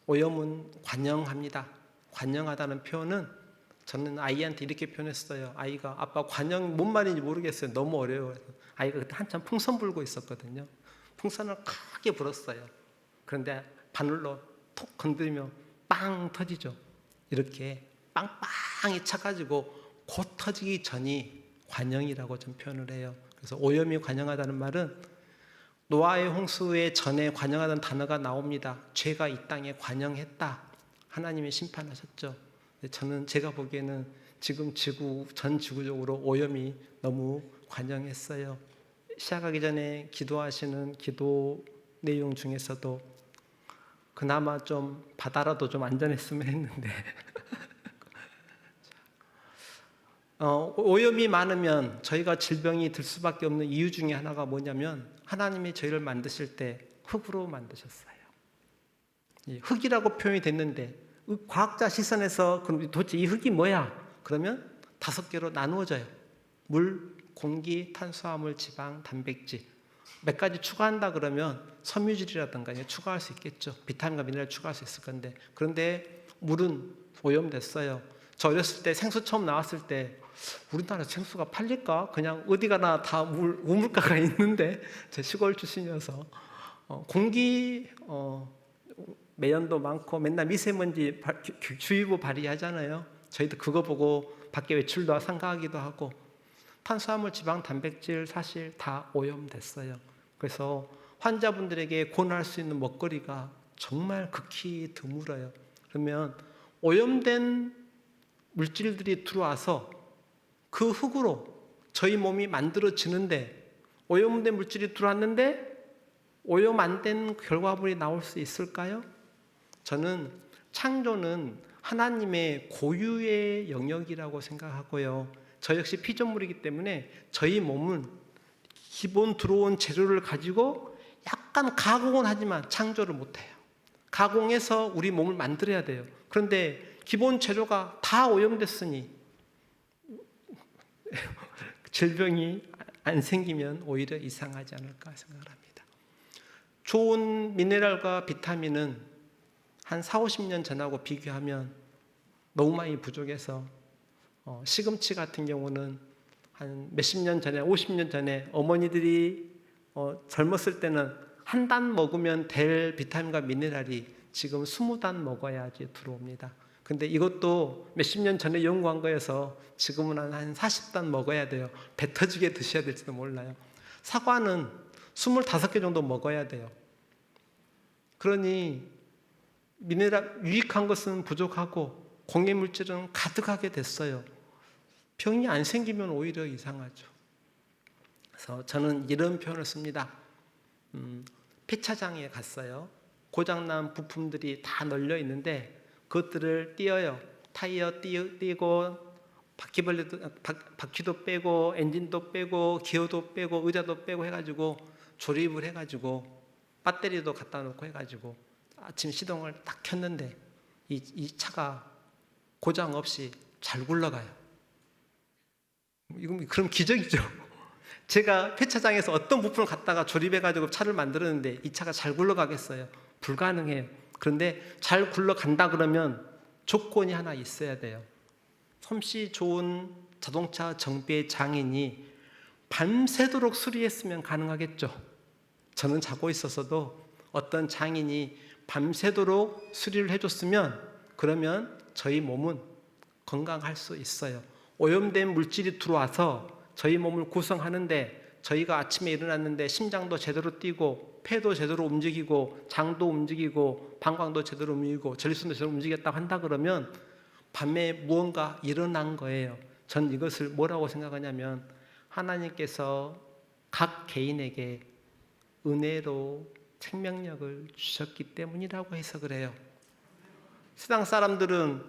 오염은 관영합니다. 관영하다는 표현은 저는 아이한테 이렇게 표현했어요. 아이가 아빠 관영 뭔 말인지 모르겠어요. 너무 어려워요. 아이가 그때 한참 풍선 불고 있었거든요. 풍선을 크게 불었어요. 그런데 바늘로 톡 건드리면 빵 터지죠. 이렇게 빵빵이 차가지고 곧 터지기 전이 관영이라고 좀 표현을 해요. 그래서 오염이 관영하다는 말은 노아의 홍수의 전에 관영하다는 단어가 나옵니다. 죄가 이 땅에 관영했다. 하나님이 심판하셨죠. 저는 제가 보기에는 지금 전 지구적으로 오염이 너무 관영했어요. 시작하기 전에 기도하시는 기도 내용 중에서도 그나마 좀 바다라도 좀 안전했으면 했는데 오염이 많으면 저희가 질병이 들 수밖에 없는 이유 중에 하나가 뭐냐면 하나님이 저희를 만드실 때 흙으로 만드셨어요. 흙이라고 표현이 됐는데 과학자 시선에서 그럼 도대체 이 흙이 뭐야? 그러면 5개로 나누어져요. 물, 공기, 탄수화물, 지방, 단백질. 몇 가지 추가한다 그러면 섬유질이라든가 추가할 수 있겠죠. 비타민과 미네랄 추가할 수 있을 건데, 그런데 물은 오염됐어요. 저 어렸을 때 생수 처음 나왔을 때 우리나라 생수가 팔릴까? 그냥 어디 가나 다 우물가가 있는데, 제 시골 출신이어서 공기 매연도 많고 맨날 미세먼지 주의보 발의하잖아요. 저희도 그거 보고 밖에 외출도 삼가하기도 하고, 탄수화물, 지방, 단백질 사실 다 오염됐어요. 그래서 환자분들에게 권할 수 있는 먹거리가 정말 극히 드물어요. 그러면 오염된 물질들이 들어와서 그 흙으로 저희 몸이 만들어지는데, 오염된 물질이 들어왔는데 오염 안 된 결과물이 나올 수 있을까요? 저는 창조는 하나님의 고유의 영역이라고 생각하고요. 저 역시 피조물이기 때문에 저희 몸은 기본 들어온 재료를 가지고 약간 가공은 하지만 창조를 못해요. 가공해서 우리 몸을 만들어야 돼요. 그런데 기본 재료가 다 오염됐으니 질병이 안 생기면 오히려 이상하지 않을까 생각을 합니다. 좋은 미네랄과 비타민은 한 4, 50년 전하고 비교하면 너무 많이 부족해서 시금치 같은 경우는 한 몇십 년 전에 50년 전에 어머니들이 젊었을 때는 한 단 먹으면 될 비타민과 미네랄이 지금 20단 먹어야지 들어옵니다. 근데 이것도 몇십 년 전에 연구한 거여서 지금은 한 40단 먹어야 돼요. 배 터지게 드셔야 될지도 몰라요. 사과는 25개 정도 먹어야 돼요. 그러니 미네랄 유익한 것은 부족하고 공해 물질은 가득하게 됐어요. 병이 안 생기면 오히려 이상하죠. 그래서 저는 이런 표현을 씁니다. 폐차장에 갔어요. 고장난 부품들이 다 널려 있는데 그것들을 띄어요. 타이어 띄고 바퀴도 빼고 엔진도 빼고 기어도 빼고 의자도 빼고 해가지고 조립을 해가지고 배터리도 갖다 놓고 해가지고 아침 시동을 딱 켰는데 이 차가 고장 없이 잘 굴러가요. 이건 그럼 기적이죠. 제가 폐차장에서 어떤 부품을 갖다가 조립해가지고 차를 만들었는데 이 차가 잘 굴러가겠어요? 불가능해요. 그런데 잘 굴러간다 그러면 조건이 하나 있어야 돼요. 솜씨 좋은 자동차 정비의 장인이 밤새도록 수리했으면 가능하겠죠. 저는 자고 있었어도 어떤 장인이 밤새도록 수리를 해줬으면 그러면 저희 몸은 건강할 수 있어요. 오염된 물질이 들어와서 저희 몸을 구성하는데 저희가 아침에 일어났는데 심장도 제대로 뛰고 폐도 제대로 움직이고 장도 움직이고 방광도 제대로 움직이고 전립선도 제대로 움직였다고 한다 그러면 밤에 무언가 일어난 거예요. 전 이것을 뭐라고 생각하냐면 하나님께서 각 개인에게 은혜로 생명력을 주셨기 때문이라고 해석을 해요. 세상 사람들은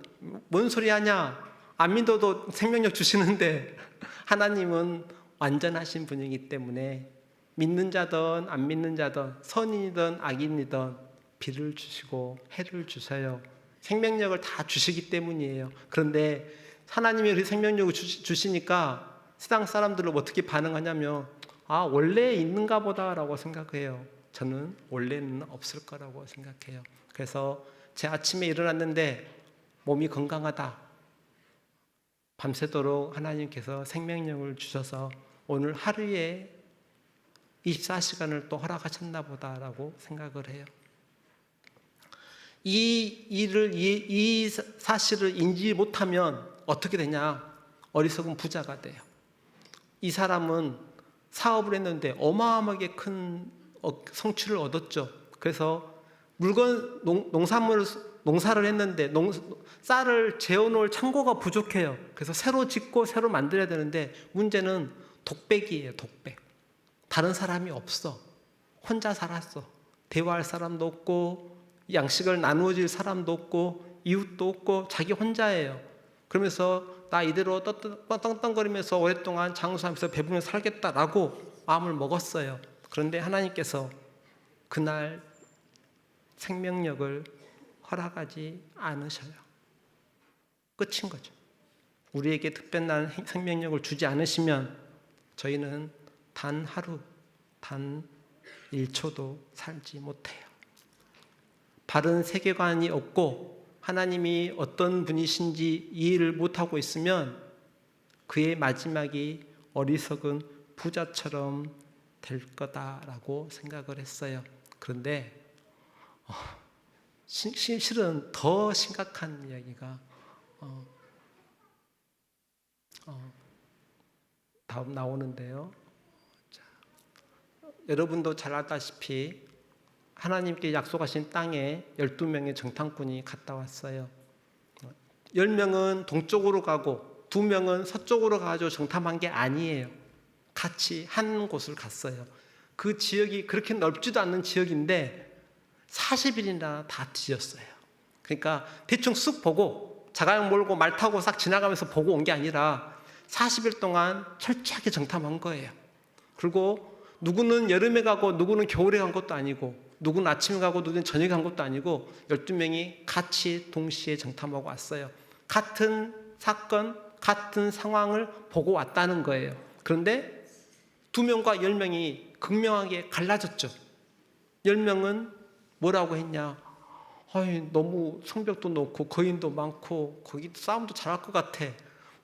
뭔 소리 하냐? 안 믿어도 생명력 주시는데 하나님은 완전하신 분이기 때문에 믿는 자든 안 믿는 자든 선인이든 악인이든 비를 주시고 해를 주셔요. 생명력을 다 주시기 때문이에요. 그런데 하나님이 그 생명력을 주시니까 세상 사람들은 어떻게 반응하냐면 원래 있는가 보다라고 생각해요. 저는 원래는 없을 거라고 생각해요. 그래서 제 아침에 일어났는데 몸이 건강하다. 밤새도록 하나님께서 생명력을 주셔서 오늘 하루에 24시간을 또 허락하셨나 보다라고 생각을 해요. 이 사실을 인지 못하면 어떻게 되냐? 어리석은 부자가 돼요. 이 사람은 사업을 했는데 어마어마하게 큰 성취를 얻었죠. 그래서 농사를 했는데 쌀을 재워놓을 창고가 부족해요. 그래서 새로 짓고 새로 만들어야 되는데 문제는 독백이에요. 독백. 다른 사람이 없어. 혼자 살았어. 대화할 사람도 없고 양식을 나누어질 사람도 없고 이웃도 없고 자기 혼자예요. 그러면서 나 이대로 떵떵거리면서 오랫동안 장수하면서 배부르며 살겠다라고 마음을 먹었어요. 그런데 하나님께서 그날 생명력을 허락하지 않으셔요. 끝인 거죠. 우리에게 특별한 생명력을 주지 않으시면 저희는 단 하루, 단 1초도 살지 못해요. 바른 세계관이 없고 하나님이 어떤 분이신지 이해를 못하고 있으면 그의 마지막이 어리석은 부자처럼 될 거다라고 생각을 했어요. 그런데 실은 더 심각한 이야기가 다음 나오는데요. 자, 여러분도 잘 알다시피 하나님께 약속하신 땅에 12명의 정탐꾼이 갔다 왔어요. 10명은 동쪽으로 가고 2명은 서쪽으로 가서 정탐한 게 아니에요. 같이 한 곳을 갔어요. 그 지역이 그렇게 넓지도 않는 지역인데 40일이나 다 뒤졌어요. 그러니까 대충 쑥 보고 자가용 몰고 말 타고 싹 지나가면서 보고 온 게 아니라 40일 동안 철저하게 정탐한 거예요. 그리고 누구는 여름에 가고 누구는 겨울에 간 것도 아니고 누구는 아침에 가고 누구는 저녁에 간 것도 아니고 12명이 같이 동시에 정탐하고 왔어요. 같은 사건, 같은 상황을 보고 왔다는 거예요. 그런데 2명과 10명이 극명하게 갈라졌죠. 10명은 뭐라고 했냐? 아이, 너무 성벽도 높고 거인도 많고 거기 싸움도 잘할 것 같아.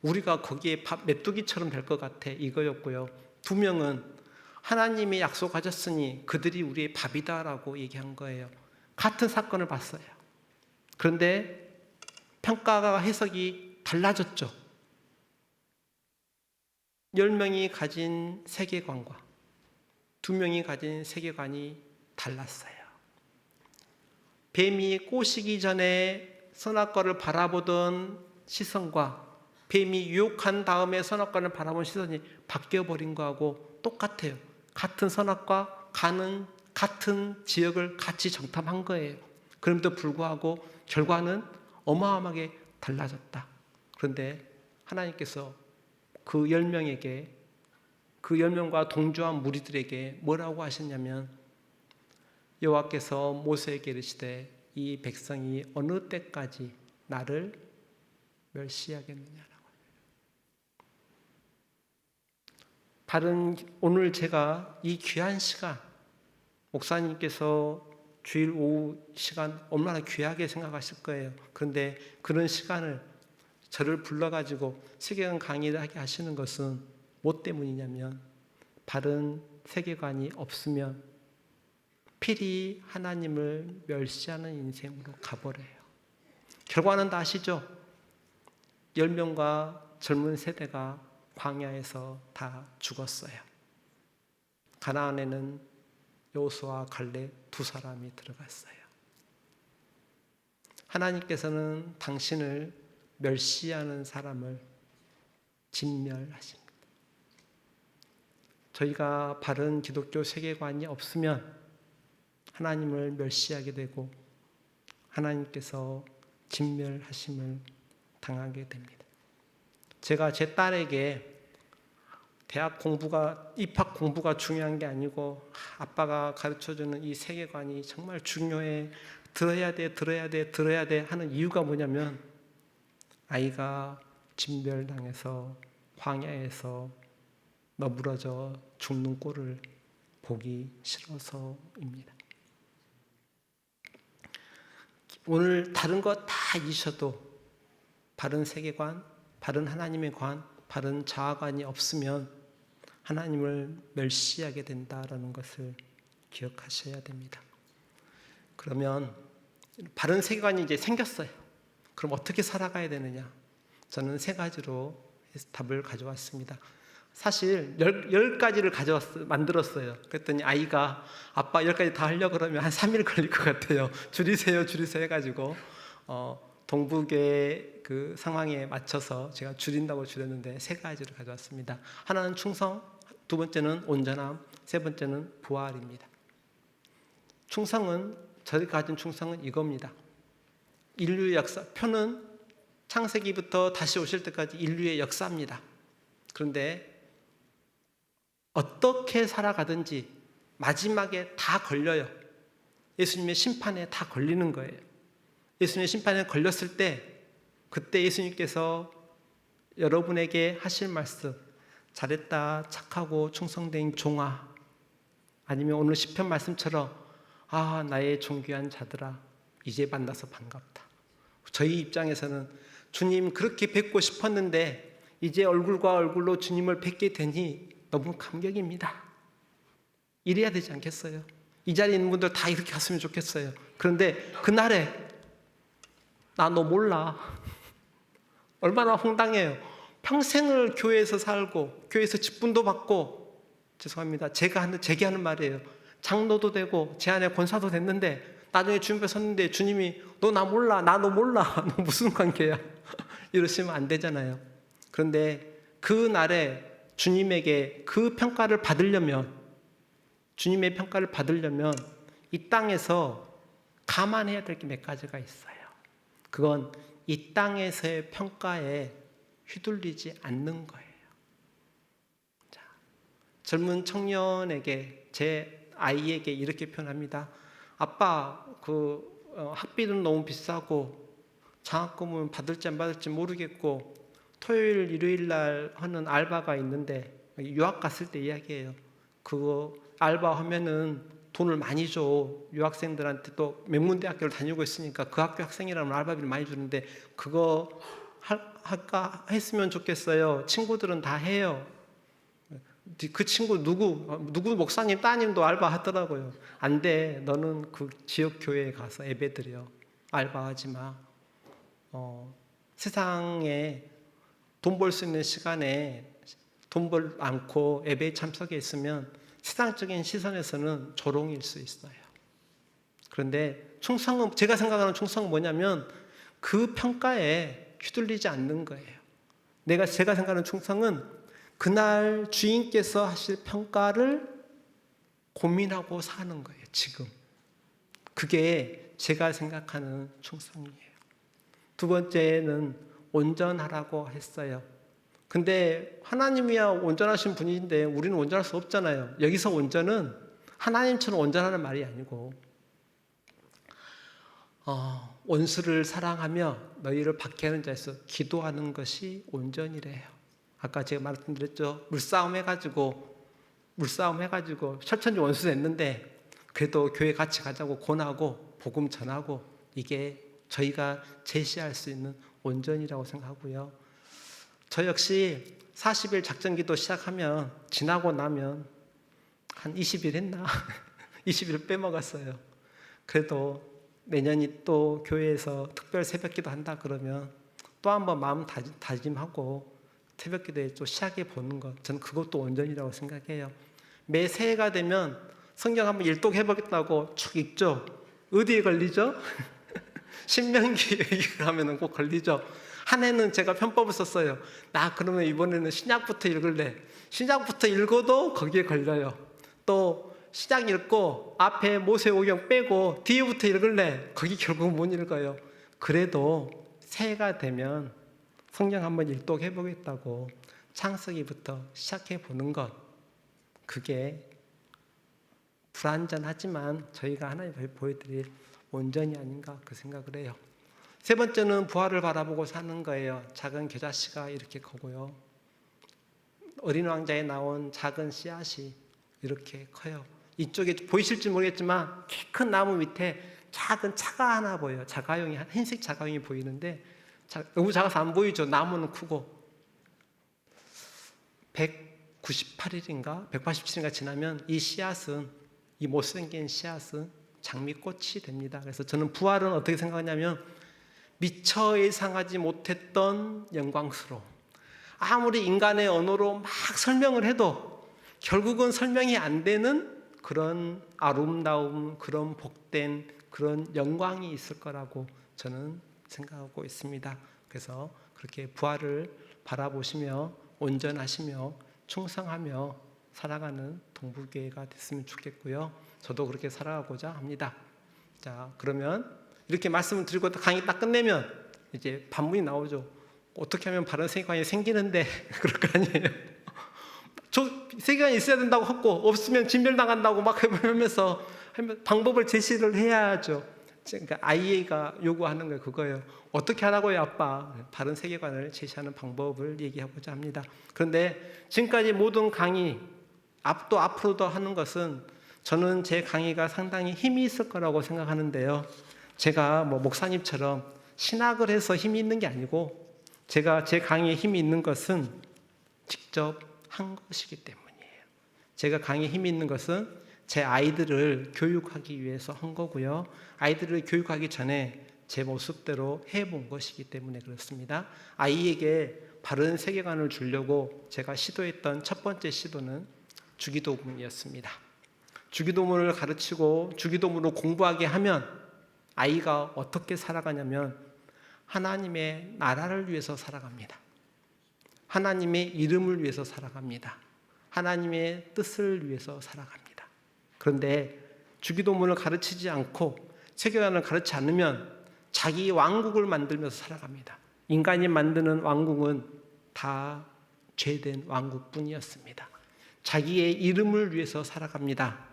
우리가 거기에 메뚜기처럼 될 것 같아. 이거였고요. 2명은 하나님이 약속하셨으니 그들이 우리의 밥이다라고 얘기한 거예요. 같은 사건을 봤어요. 그런데 평가가 해석이 달라졌죠. 10명이 가진 세계관과 2명이 가진 세계관이 달랐어요. 뱀이 꼬시기 전에 선악과를 바라보던 시선과 뱀이 유혹한 다음에 선악과를 바라본 시선이 바뀌어버린 거하고 똑같아요. 같은 선악과 가는 같은 지역을 같이 정탐한 거예요. 그럼에도 불구하고 결과는 어마어마하게 달라졌다. 그런데 하나님께서 그 10명에게, 그 10명과 동조한 무리들에게 뭐라고 하셨냐면, 여호와께서 모세에게 이르시되 이 백성이 어느 때까지 나를 멸시하겠느냐라고. 오늘 제가 이 귀한 시간, 목사님께서 주일 오후 시간 얼마나 귀하게 생각하실 거예요. 그런데 그런 시간을 저를 불러가지고 세계관 강의를 하게 하시는 것은 뭐 때문이냐면, 바른 세계관이 없으면 필히 하나님을 멸시하는 인생으로 가버려요. 결과는 다 아시죠? 10명과 젊은 세대가 광야에서 다 죽었어요. 가나안에는 여호수아와 갈렙 2사람이 들어갔어요. 하나님께서는 당신을 멸시하는 사람을 진멸하십니다. 저희가 바른 기독교 세계관이 없으면 하나님을 멸시하게 되고 하나님께서 진멸하심을 당하게 됩니다. 제가 제 딸에게 대학 공부가, 입학 공부가 중요한 게 아니고 아빠가 가르쳐주는 이 세계관이 정말 중요해, 들어야 돼 하는 이유가 뭐냐면, 아이가 진멸당해서 광야에서 너부러져 죽는 꼴을 보기 싫어서입니다. 오늘 다른 거 다 잊으셔도 바른 세계관, 바른 하나님의 관, 바른 자아관이 없으면 하나님을 멸시하게 된다라는 것을 기억하셔야 됩니다. 그러면 바른 세계관이 이제 생겼어요. 그럼 어떻게 살아가야 되느냐? 저는 3가지로 답을 가져왔습니다. 사실 10가지를 만들었어요. 그랬더니 아이가 아빠 10가지 다 하려고 그러면 한 3일 걸릴 것 같아요. 줄이세요 해가지고 동북의 그 상황에 맞춰서 제가 줄인다고 줄였는데 3가지를 가져왔습니다. 하나는 충성, 2번째는 온전함, 3번째는 부활입니다. 충성은, 저희가 가진 충성은 이겁니다. 인류의 역사, 표는 창세기부터 다시 오실 때까지 인류의 역사입니다. 그런데 어떻게 살아가든지 마지막에 다 걸려요. 예수님의 심판에 다 걸리는 거예요. 예수님의 심판에 걸렸을 때, 그때 예수님께서 여러분에게 하실 말씀, 잘했다, 착하고 충성된 종아, 아니면 오늘 시편 말씀처럼 아, 나의 존귀한 자들아, 이제 만나서 반갑다. 저희 입장에서는 주님 그렇게 뵙고 싶었는데 이제 얼굴과 얼굴로 주님을 뵙게 되니 너무 감격입니다. 이래야 되지 않겠어요? 이 자리에 있는 분들 다 이렇게 갔으면 좋겠어요. 그런데 그날에 나 너 몰라. 얼마나 황당해요. 평생을 교회에서 살고 교회에서 직분도 받고, 죄송합니다, 제게 하는 말이에요. 장로도 되고 제 안에 권사도 됐는데 나중에 주님 앞에 섰는데 주님이 너 나 몰라, 나 너 몰라, 너 무슨 관계야? 이러시면 안 되잖아요. 그런데 그 날에 주님에게 그 평가를 받으려면, 주님의 평가를 받으려면 이 땅에서 감안해야 될 게 몇 가지가 있어요. 그건 이 땅에서의 평가에 휘둘리지 않는 거예요. 자, 젊은 청년에게, 제 아이에게 이렇게 표현합니다. 아빠, 학비는 너무 비싸고 장학금은 받을지 안 받을지 모르겠고 토요일, 일요일 날 하는 알바가 있는데 유학 갔을 때 이야기예요. 그거 알바하면은 돈을 많이 줘. 유학생들한테 또 명문대학교를 다니고 있으니까 그 학교 학생이라면 알바비를 많이 주는데 그거 할까 했으면 좋겠어요. 친구들은 다 해요. 그 친구 누구 목사님 따님도 알바 하더라고요. 안 돼. 너는 그 지역 교회에 가서 예배드려. 알바하지 마. 세상에 돈 벌 수 있는 시간에 돈 벌 않고 예배에 참석해 있으면 세상적인 시선에서는 조롱일 수 있어요. 그런데 충성은, 제가 생각하는 충성은 뭐냐면 그 평가에 휘둘리지 않는 거예요. 제가 생각하는 충성은 그날 주인께서 하실 평가를 고민하고 사는 거예요, 지금. 그게 제가 생각하는 충성이에요. 두 번째는 온전하라고 했어요. 근데 하나님이야 온전하신 분인데 우리는 온전할 수 없잖아요. 여기서 온전은 하나님처럼 온전하는 말이 아니고 원수를 사랑하며 너희를 박해하는 자에서 기도하는 것이 온전이래요. 아까 제가 말씀드렸죠. 물싸움 해가지고 철천지 원수 냈는데 그래도 교회 같이 가자고 권하고 복음 전하고 이게 저희가 제시할 수 있는 온전이라고 생각하고요. 저 역시 40일 작전기도 시작하면 지나고 나면 한 20일 했나? 20일 빼먹었어요. 그래도 내년이 또 교회에서 특별 새벽기도 한다 그러면 또 한번 마음 다짐하고 새벽기도에 또 시작해 보는 것, 저는 그것도 온전이라고 생각해요. 매 새해가 되면 성경 한번 일독해보겠다고 쭉 읽죠. 어디에 걸리죠? 신명기 얘기하면 꼭 걸리죠. 한 해는 제가 편법을 썼어요. 나 그러면 이번에는 신약부터 읽을래. 신약부터 읽어도 거기에 걸려요. 또 신약 읽고 앞에 모세오경 빼고 뒤에부터 읽을래. 거기 결국 못 읽어요. 그래도 새해가 되면 성경 한번 일독해보겠다고 창세기부터 시작해보는 것, 그게 불완전하지만 저희가 하나님 앞에 보여드릴 온전이 아닌가 그 생각을 해요. 세 번째는 부활을 바라보고 사는 거예요. 작은 겨자씨가 이렇게 크고요. 어린 왕자에 나온 작은 씨앗이 이렇게 커요. 이쪽에 보이실지 모르겠지만 키 큰 나무 밑에 작은 차가 하나 보여요. 자가용이, 흰색 자가용이 보이는데 너무 작아서 안 보이죠. 나무는 크고 198일인가 187일인가 지나면 이 씨앗은, 이 못생긴 씨앗은 장미꽃이 됩니다. 그래서 저는 부활은 어떻게 생각하냐면 미처 예상하지 못했던 영광스러움. 아무리 인간의 언어로 막 설명을 해도 결국은 설명이 안 되는 그런 아름다움, 그런 복된 그런 영광이 있을 거라고 저는 생각하고 있습니다. 그래서 그렇게 부활을 바라보시며 온전하시며 충성하며 살아가는 동부교회가 됐으면 좋겠고요. 저도 그렇게 살아가고자 합니다. 자, 그러면 이렇게 말씀을 드리고 강의 딱 끝내면 이제 반문이 나오죠. 어떻게 하면 바른 세계관이 생기는데 그럴 거 아니에요. 저 세계관이 있어야 된다고 하고 없으면 진멸당한다고 막 해보면서 방법을 제시를 해야죠. 그러니까 아이가 요구하는 게 그거예요. 어떻게 하라고요, 아빠? 바른 세계관을 제시하는 방법을 얘기하고자 합니다. 그런데 지금까지 모든 강의, 또 앞으로도 하는 것은 저는 제 강의가 상당히 힘이 있을 거라고 생각하는데요. 제가 목사님처럼 신학을 해서 힘이 있는 게 아니고 제가 제 강의에 힘이 있는 것은 직접 한 것이기 때문이에요. 제가 강의에 힘이 있는 것은 제 아이들을 교육하기 위해서 한 거고요. 아이들을 교육하기 전에 제 모습대로 해본 것이기 때문에 그렇습니다. 아이에게 바른 세계관을 주려고 제가 시도했던 첫 번째 시도는 주기도문이었습니다. 주기도문을 가르치고 주기도문을 공부하게 하면 아이가 어떻게 살아가냐면 하나님의 나라를 위해서 살아갑니다. 하나님의 이름을 위해서 살아갑니다. 하나님의 뜻을 위해서 살아갑니다. 그런데 주기도문을 가르치지 않고 세계관을 가르치지 않으면 자기 왕국을 만들면서 살아갑니다. 인간이 만드는 왕국은 다 죄된 왕국뿐이었습니다. 자기의 이름을 위해서 살아갑니다.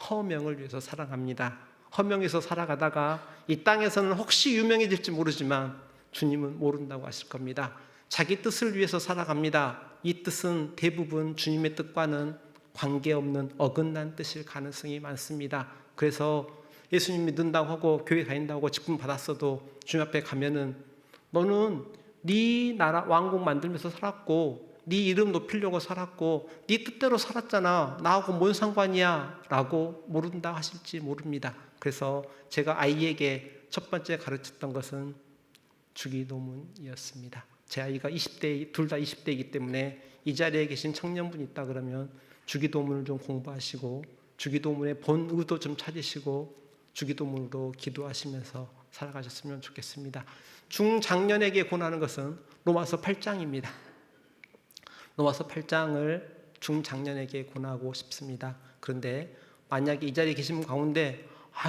허명을 위해서 살아갑니다. 허명에서 살아가다가 이 땅에서는 혹시 유명해질지 모르지만 주님은 모른다고 하실 겁니다. 자기 뜻을 위해서 살아갑니다. 이 뜻은 대부분 주님의 뜻과는 관계없는 어긋난 뜻일 가능성이 많습니다. 그래서 예수님 믿는다고 하고 교회 다닌다고 하고 직분 받았어도 주님 앞에 가면은 너는 네 나라 왕국 만들면서 살았고 네 이름 높이려고 살았고 네 뜻대로 살았잖아. 나하고 뭔 상관이야? 라고 모른다 하실지 모릅니다. 그래서 제가 아이에게 첫 번째 가르쳤던 것은 주기도문이었습니다. 제 아이가 20대, 둘 다 20대이기 때문에 이 자리에 계신 청년분이 있다 그러면 주기도문을 좀 공부하시고 주기도문의 본 의도 좀 찾으시고 주기도문으로 기도하시면서 살아가셨으면 좋겠습니다. 중장년에게 권하는 것은 로마서 8장입니다. 로마서 8장을 중장년에게 권하고 싶습니다. 그런데 만약에 이 자리에 계신 가운데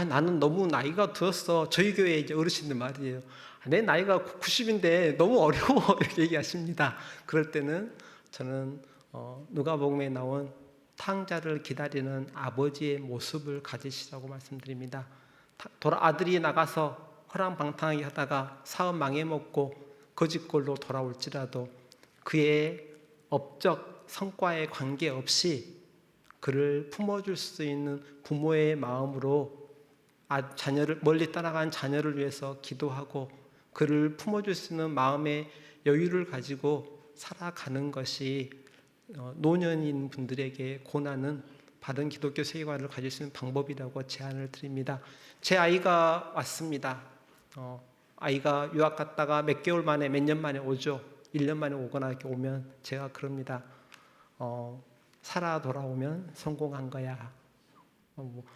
나는 너무 나이가 들었어. 저희 교회 이제 어르신들 말이에요. 내 나이가 90인데 너무 어려워 이렇게 얘기하십니다. 그럴 때는 저는 누가복음에 나온 탕자를 기다리는 아버지의 모습을 가지시라고 말씀드립니다. 아들이 나가서 허랑방탕하게 하다가 사업 망해먹고 거짓골로 돌아올지라도 그의 업적 성과에 관계없이 그를 품어줄 수 있는 부모의 마음으로 자녀를 멀리 따라간 자녀를 위해서 기도하고 그를 품어줄 수 있는 마음의 여유를 가지고 살아가는 것이 노년인 분들에게 권하는 바른 기독교 세계관을 가질 수 있는 방법이라고 제안을 드립니다. 제 아이가 왔습니다. 아이가 유학 갔다가 몇 개월 만에 몇 년 만에 오죠. 1년 만에 오거나 이렇게 오면 제가 그럽니다. 살아 돌아오면 성공한 거야.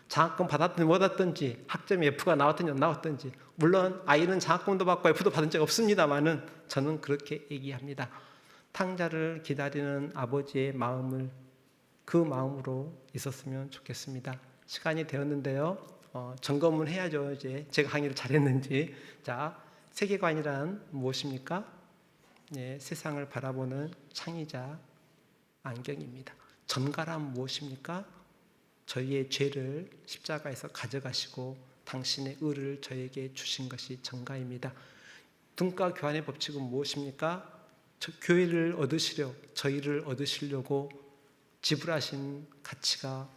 장학금 받았든지 못 받았든지 학점이 F가 나왔든지 안 나왔든지 물론 아이는 장학금도 받고 F도 받은 적 없습니다만은 저는 그렇게 얘기합니다. 탕자를 기다리는 아버지의 마음을 그 마음으로 있었으면 좋겠습니다. 시간이 되었는데요. 점검을 해야죠. 이제 제가 강의를 잘했는지. 자, 세계관이란 무엇입니까? 네, 세상을 바라보는 창의자 안경입니다. 전가란 무엇입니까? 저희의 죄를 십자가에서 가져가시고 당신의 의를 저에게 주신 것이 전가입니다. 등가 교환의 법칙은 무엇입니까? 교회를 얻으시려 저희를 얻으시려고 지불하신 가치가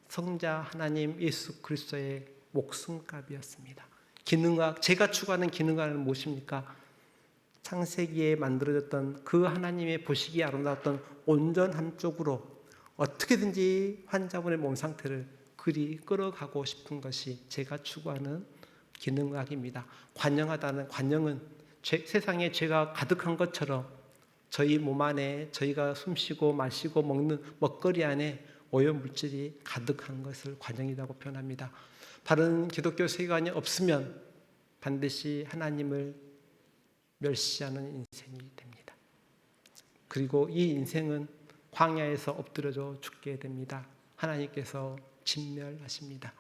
성자 하나님 예수 그리스도의 목숨값이었습니다. 기능학, 제가 추구하는 기능학은 무엇입니까? 창세기에 만들어졌던 그 하나님의 보시기에 아름다웠던 온전함 쪽으로 어떻게든지 환자분의 몸 상태를 그리 끌어가고 싶은 것이 제가 추구하는 기능학입니다. 관영은 세상에 죄가 가득한 것처럼 저희 몸 안에 저희가 숨쉬고 마시고 먹는 먹거리 안에 오염물질이 가득한 것을 관영이라고 표현합니다. 바른 기독교 세계관이 없으면 반드시 하나님을 멸시하는 인생이 됩니다. 그리고 이 인생은 광야에서 엎드려져 죽게 됩니다. 하나님께서 진멸하십니다.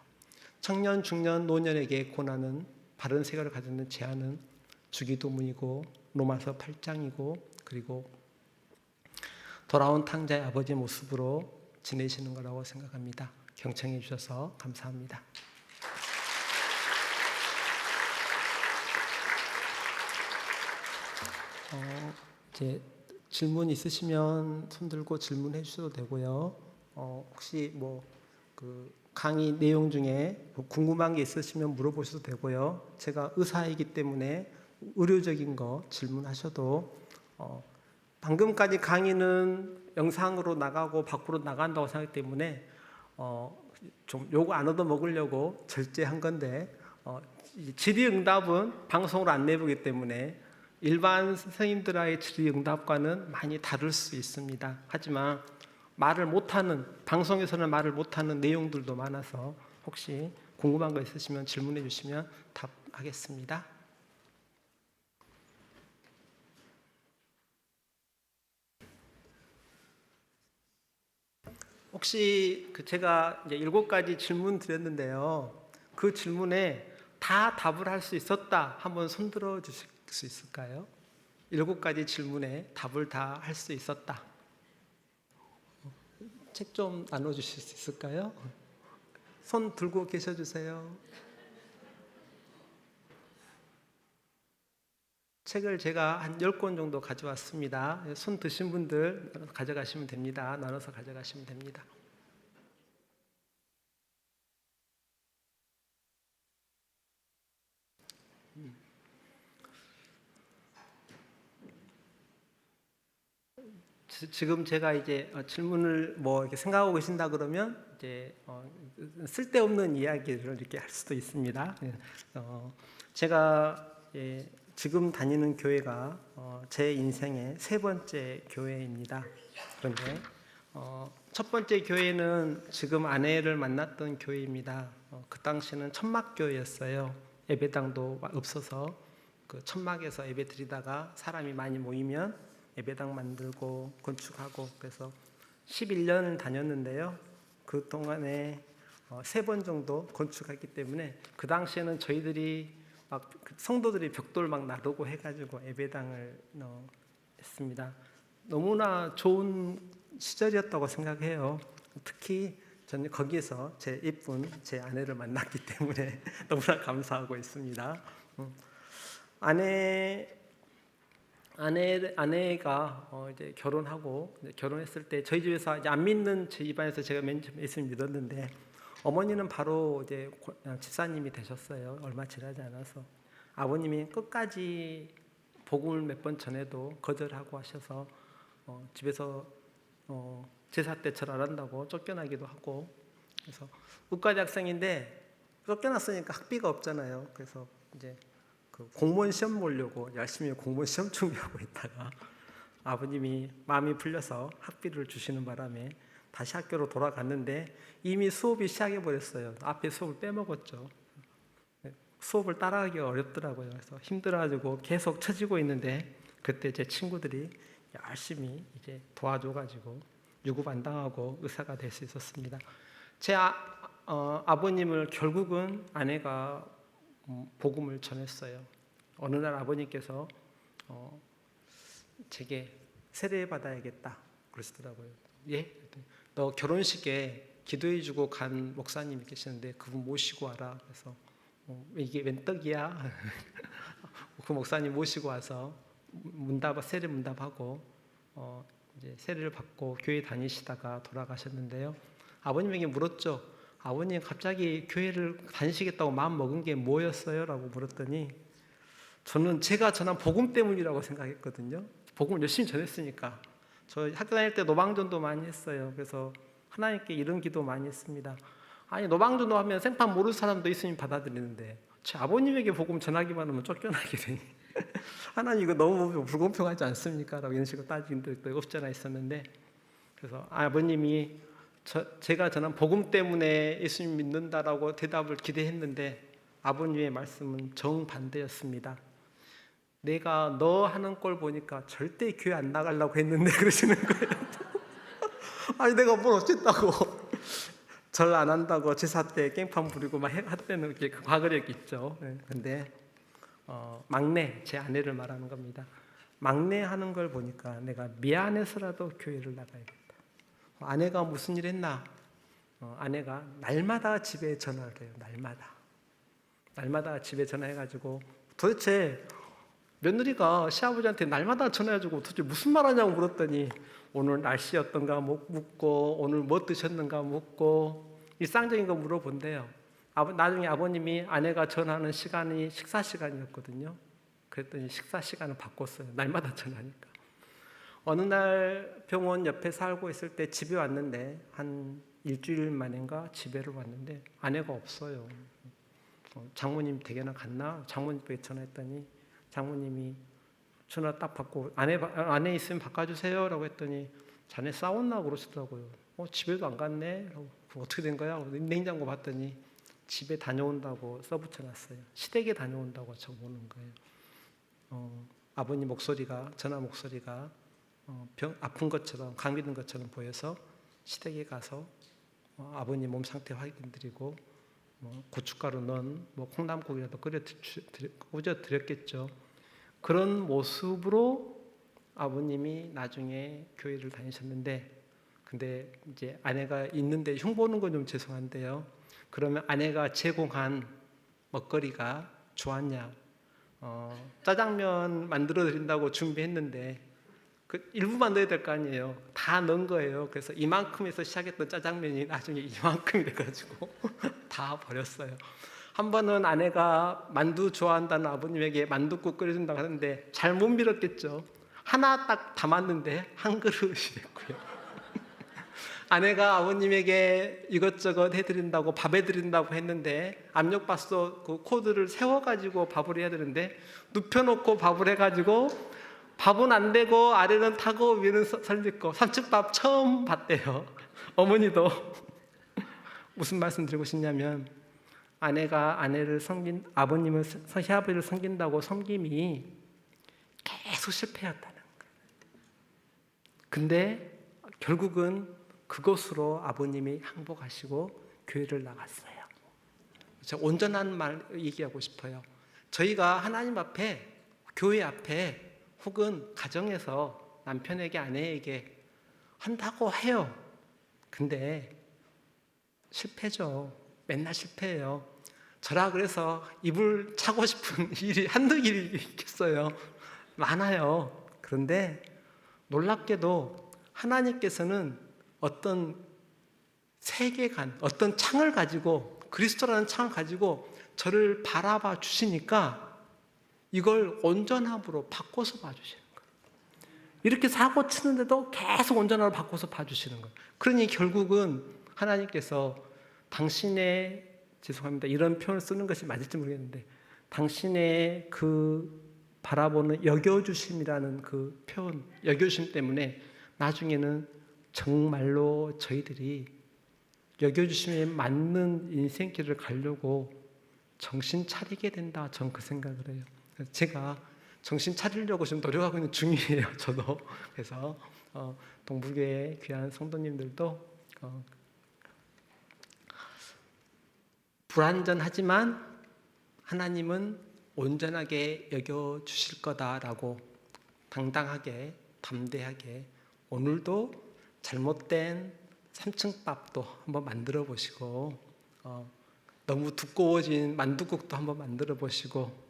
청년, 중년, 노년에게 권하는 바른 세계를 가지는 제안은 주기도문이고 로마서 8장이고 그리고 돌아온 탕자의 아버지의 모습으로 지내시는 거라고 생각합니다. 경청해 주셔서 감사합니다. 이제 질문 있으시면 손 들고 질문해 주셔도 되고요. 혹시 그 강의 내용 중에 궁금한 게 있으시면 물어보셔도 되고요. 제가 의사이기 때문에 의료적인 거 질문하셔도 방금까지 강의는 영상으로 나가고 밖으로 나간다고 생각하기 때문에 좀 요거 안 얻어 먹으려고 절제한 건데 질의응답은 방송으로 안 내보기 때문에 일반 선생님들의 질의응답과는 많이 다를 수 있습니다. 하지만 말을 못하는 방송에서는 말을 못하는 내용들도 많아서 혹시 궁금한 거 있으시면 질문해 주시면 답하겠습니다. 혹시 제가 이제 7가지 질문 드렸는데요. 그 질문에 다 답을 할 수 있었다. 한번 손 들어 주실 수 있을까요? 7가지 질문에 답을 다 할 수 있었다. 책 좀 나눠 주실 수 있을까요? 손 들고 계셔 주세요. 책을 제가 한 10권 정도 가져왔습니다. 손 드신 분들 가져가시면 됩니다. 나눠서 가져가시면 됩니다. 지금 제가 이제 질문을 뭐 이렇게 생각하고 계신다 그러면 이제 쓸데없는 이야기를 이렇게 할 수도 있습니다. 제가 지금 다니는 교회가 제 인생의 세 번째 교회입니다. 그런데 첫 번째 교회는 지금 아내를 만났던 교회입니다. 그 당시는 천막교회였어요. 예배당도 없어서 그 천막에서 예배 드리다가 사람이 많이 모이면 예배당 만들고 건축하고 그래서 11년 다녔는데요. 그 동안에 3번 정도 건축했기 때문에 그 당시에는 저희들이 막 성도들이 벽돌 막 나르고 해가지고 예배당을 했습니다. 너무나 좋은 시절이었다고 생각해요. 특히 저는 거기에서 제 예쁜 제 아내를 만났기 때문에 너무나 감사하고 있습니다. 아내가 이제 결혼하고 결혼했을 때 저희 집에서 이제 안 믿는 제 집안에서 제가 맨 처음에 예수님 믿었는데 어머니는 바로 이제 집사님이 되셨어요. 얼마 지나지 않아서 아버님이 끝까지 복음을 몇 번 전해도 거절하고 하셔서 집에서 제사 때처럼 안 한다고 쫓겨나기도 하고 그래서 의과대 학생인데 쫓겨났으니까 학비가 없잖아요. 그래서 이제 그 공무원 시험 보려고 열심히 공무원 시험 준비하고 있다가 아버님이 마음이 풀려서 학비를 주시는 바람에 다시 학교로 돌아갔는데 이미 수업이 시작해 버렸어요. 앞에 수업을 빼먹었죠. 수업을 따라가기가 어렵더라고요. 그래서 힘들어가지고 계속 처지고 있는데 그때 제 친구들이 열심히 이제 도와줘가지고 유급 안 당하고 의사가 될 수 있었습니다. 제 아버님을 결국은 아내가 복음을 전했어요. 어느 날 아버님께서 제게 세례 받아야겠다 그러시더라고요. 예? 너 결혼식에 기도해주고 간 목사님이 계시는데 그분 모시고 와라. 그래서 이게 웬 떡이야? 그 목사님 모시고 와서 세례 문답하고 이제 세례를 받고 교회 다니시다가 돌아가셨는데요. 아버님에게 물었죠. 아버님 갑자기 교회를 다니시겠다고 마음 먹은 게 뭐였어요? 라고 물었더니 저는 제가 전한 복음 때문이라고 생각했거든요. 복음을 열심히 전했으니까. 저 학교 다닐 때 노방전도 많이 했어요. 그래서 하나님께 이런 기도 많이 했습니다. 아니 노방전도 하면 생판 모르는 사람도 있으면 받아들이는데 제 아버님에게 복음 전하기만 하면 쫓겨나게 되니 하나님 이거 너무 불공평하지 않습니까? 라고 이런 식으로 따지는 적도 없잖아 있었는데 그래서 아버님이 제가 전한 복음 때문에 예수님 믿는다라고 대답을 기대했는데 아버님의 말씀은 정반대였습니다. 내가 너 하는 걸 보니까 절대 교회 안 나가려고 했는데 그러시는 거예요. 아니 내가 뭘 어쨌다고 절 안 한다고 제사 때 깽판 부리고 막 했다는 게 과거력 있죠. 근데 막내 제 아내를 말하는 겁니다. 막내 하는 걸 보니까 내가 미안해서라도 교회를 나가야겠다. 아내가 무슨 일 했나? 아내가 날마다 집에 전화를 해요. 날마다 집에 전화해가지고 도대체 며느리가 시아버지한테 날마다 전화해가지고 도대체 무슨 말 하냐고 물었더니 오늘 날씨 어떤가 묻고 오늘 뭐 드셨는가 묻고 일상적인 거 물어본대요. 나중에 아버님이 아내가 전화하는 시간이 식사 시간이었거든요. 그랬더니 식사 시간을 바꿨어요. 날마다 전화하니까. 어느 날 병원 옆에 살고 있을 때 집에 왔는데 한 일주일 만인가 집에를 왔는데 아내가 없어요. 장모님 댁에나 갔나? 장모님께 전화했더니 장모님이 전화 딱 받고 아내 있으면 바꿔주세요 라고 했더니 자네 싸웠나 그러시더라고요. 집에도 안 갔네? 어떻게 된 거야? 냉장고 봤더니 집에 다녀온다고 써붙여놨어요. 시댁에 다녀온다고 적어놓은 거예요. 아버님 목소리가 전화 목소리가 아픈 것처럼 감기든 것처럼 보여서 시댁에 가서 아버님 몸 상태 확인드리고 고춧가루 넣은 콩나물국이라도 끓여 드렸겠죠. 그런 모습으로 아버님이 나중에 교회를 다니셨는데 근데 이제 아내가 있는데 흉보는 건 좀 죄송한데요. 그러면 아내가 제공한 먹거리가 좋았냐? 짜장면 만들어 드린다고 준비했는데 그 일부만 넣어야 될 거 아니에요. 다 넣은 거예요. 그래서 이만큼에서 시작했던 짜장면이 나중에 이만큼이 돼가지고 다 버렸어요. 한 번은 아내가 만두 좋아한다는 아버님에게 만두국 끓여준다고 하는데 잘못 밀었겠죠. 하나 딱 담았는데 한 그릇이 됐고요. 아내가 아버님에게 이것저것 해드린다고 밥 해드린다고 했는데 압력밥솥 그 코드를 세워가지고 밥을 해야 되는데 눕혀놓고 밥을 해가지고 밥은 안 되고 아래는 타고 위는 설리고 삼층밥 처음 봤대요. 어머니도 무슨 말씀 드리고 싶냐면 아내가 아내를 섬긴 아버님을 시아버지를 섬긴다고 섬김이 계속 실패했다는 거예요. 근데 결국은 그것으로 아버님이 항복하시고 교회를 나갔어요. 제가 온전한 말 얘기하고 싶어요. 저희가 하나님 앞에 교회 앞에 혹은 가정에서 남편에게 아내에게 한다고 해요. 근데 실패죠. 맨날 실패해요. 저라 그래서 입을 차고 싶은 일이 한두 일이 있겠어요. 많아요. 그런데 놀랍게도 하나님께서는 어떤 세계관, 어떤 창을 가지고 그리스도라는 창을 가지고 저를 바라봐 주시니까 이걸 온전함으로 바꿔서 봐주시는 거예요. 이렇게 사고 치는데도 계속 온전함으로 바꿔서 봐주시는 거예요. 그러니 결국은 하나님께서 당신의 죄송합니다. 이런 표현을 쓰는 것이 맞을지 모르겠는데 당신의 그 바라보는 여겨주심이라는 그 표현, 여겨주심 때문에 나중에는 정말로 저희들이 여겨주심에 맞는 인생길을 가려고 정신 차리게 된다. 전 그 생각을 해요. 제가 정신 차리려고 지금 노력하고 있는 중이에요. 저도. 그래서 동북교회 귀한 성도님들도 불완전하지만 하나님은 온전하게 여겨주실 거다라고 당당하게 담대하게 오늘도 잘못된 삼층밥도 한번 만들어 보시고 너무 두꺼워진 만두국도 한번 만들어 보시고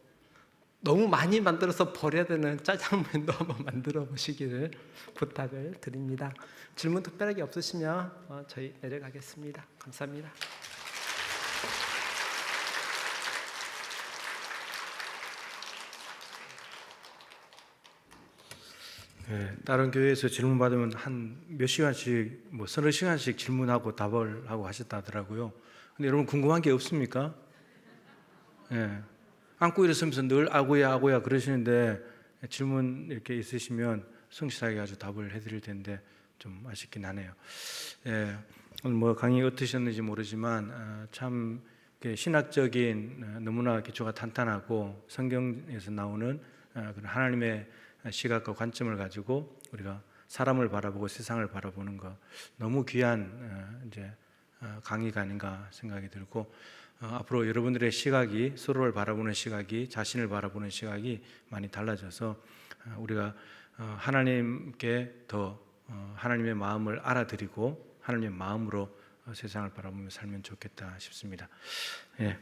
너무 많이 만들어서 버려야 되는 짜장면도 한번 만들어 보시기를 부탁을 드립니다. 질문 특별하게 없으시면 저희 내려가겠습니다. 감사합니다. 네, 다른 교회에서 질문 받으면 한 몇 시간씩, 뭐 서너 시간씩 질문하고 답을 하고 하셨다더라고요. 근데 여러분 궁금한 게 없습니까? 예. 안고 일어서면서 늘 아고야 아고야 그러시는데 질문 이렇게 있으시면 성실하게 아주 답을 해드릴 텐데 좀 아쉽긴 하네요. 예. 오늘 뭐 강의 어떠셨는지 모르지만 참 신학적인 너무나 기초가 탄탄하고 성경에서 나오는 그런 하나님의 시각과 관점을 가지고 우리가 사람을 바라보고 세상을 바라보는 거 너무 귀한 이제 강의가 아닌가 생각이 들고 앞으로 여러분들의 시각이 서로를 바라보는 시각이 자신을 바라보는 시각이 많이 달라져서 우리가 하나님께 더 하나님의 마음을 알아드리고 하나님의 마음으로 세상을 바라보며 살면 좋겠다 싶습니다. 예.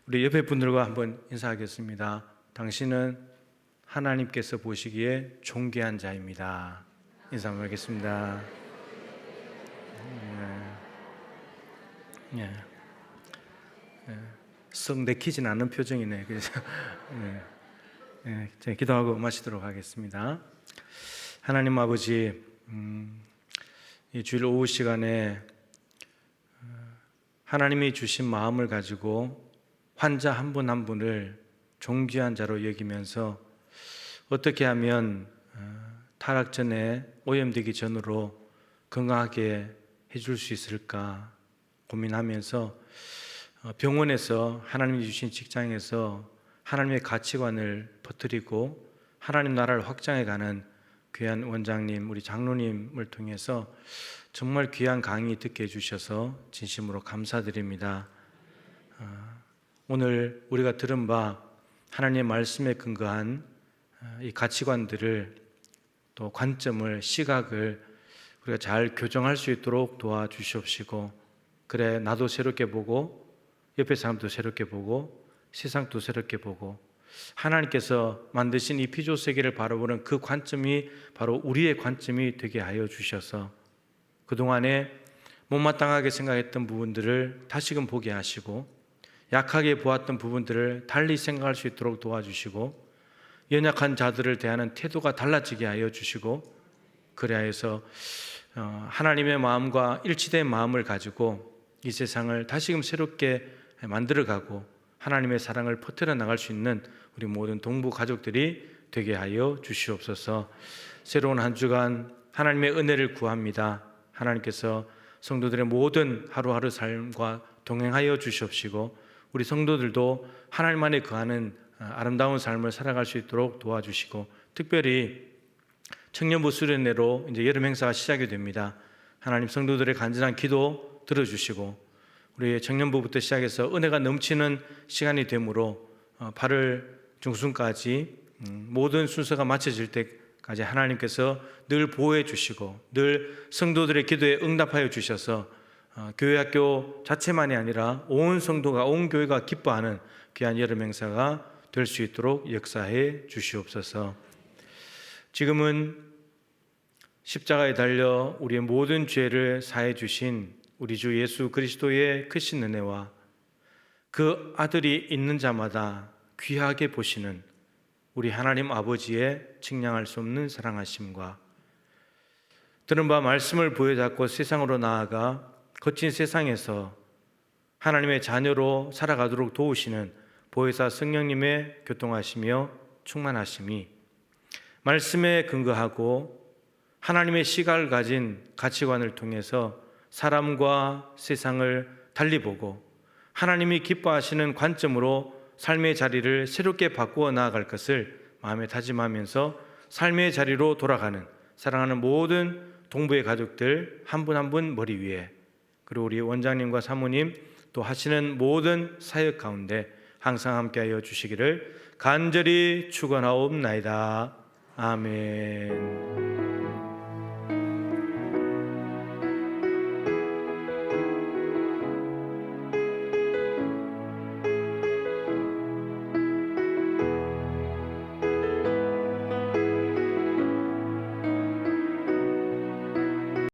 우리 옆에 분들과 한번 인사하겠습니다. 당신은 하나님께서 보시기에 존귀한 자입니다. 인사 한번 하겠습니다. 예. 썩 내키진 않는 표정이네. 그래서 제가 기도하고 마치도록 하겠습니다. 하나님 아버지, 이 주일 오후 시간에 하나님이 주신 마음을 가지고 환자 한 분 한 분을 존귀한 자로 여기면서 어떻게 하면 타락 전에 오염되기 전으로 건강하게 해줄 수 있을까 고민하면서 병원에서 하나님이 주신 직장에서 하나님의 가치관을 퍼뜨리고 하나님 나라를 확장해가는 귀한 원장님, 우리 장로님을 통해서 정말 귀한 강의 듣게 해주셔서 진심으로 감사드립니다. 오늘 우리가 들은 바 하나님의 말씀에 근거한 이 가치관들을 또 관점을 시각을 우리가 잘 교정할 수 있도록 도와주시옵시고 그래 나도 새롭게 보고 옆에 사람도 새롭게 보고 세상도 새롭게 보고 하나님께서 만드신 이 피조 세계를 바라보는 그 관점이 바로 우리의 관점이 되게 하여 주셔서 그동안에 못마땅하게 생각했던 부분들을 다시금 보게 하시고 약하게 보았던 부분들을 달리 생각할 수 있도록 도와주시고 연약한 자들을 대하는 태도가 달라지게 하여 주시고 그래야해서 하나님의 마음과 일치된 마음을 가지고 이 세상을 다시금 새롭게 만들어가고 하나님의 사랑을 퍼뜨려 나갈 수 있는 우리 모든 동부 가족들이 되게 하여 주시옵소서. 새로운 한 주간 하나님의 은혜를 구합니다. 하나님께서 성도들의 모든 하루하루 삶과 동행하여 주시옵시고 우리 성도들도 하나님 안에 거하는 아름다운 삶을 살아갈 수 있도록 도와주시고 특별히 청년부 수련회로 이제 여름 행사가 시작이 됩니다. 하나님 성도들의 간절한 기도 들어주시고 우리 청년부부터 시작해서 은혜가 넘치는 시간이 되므로 8월 중순까지 모든 순서가 마쳐질 때까지 하나님께서 늘 보호해 주시고 늘 성도들의 기도에 응답하여 주셔서 교회학교 자체만이 아니라 온 성도가 온 교회가 기뻐하는 귀한 여름 행사가 될 수 있도록 역사해 주시옵소서. 지금은 십자가에 달려 우리의 모든 죄를 사해 주신 우리 주 예수 그리스도의 크신 은혜와 그 아들이 있는 자마다 귀하게 보시는 우리 하나님 아버지의 측량할 수 없는 사랑하심과 들은 바 말씀을 부여잡고 세상으로 나아가 거친 세상에서 하나님의 자녀로 살아가도록 도우시는 보혜사 성령님의 교통하시며 충만하심이 말씀에 근거하고 하나님의 시각을 가진 가치관을 통해서 사람과 세상을 달리 보고 하나님이 기뻐하시는 관점으로 삶의 자리를 새롭게 바꾸어 나아갈 것을 마음에 다짐하면서 삶의 자리로 돌아가는 사랑하는 모든 동부의 가족들 한 분 한 분 머리 위에 그리고 우리 원장님과 사모님 또 하시는 모든 사역 가운데 항상 함께하여 주시기를 간절히 축원하옵나이다. 아멘.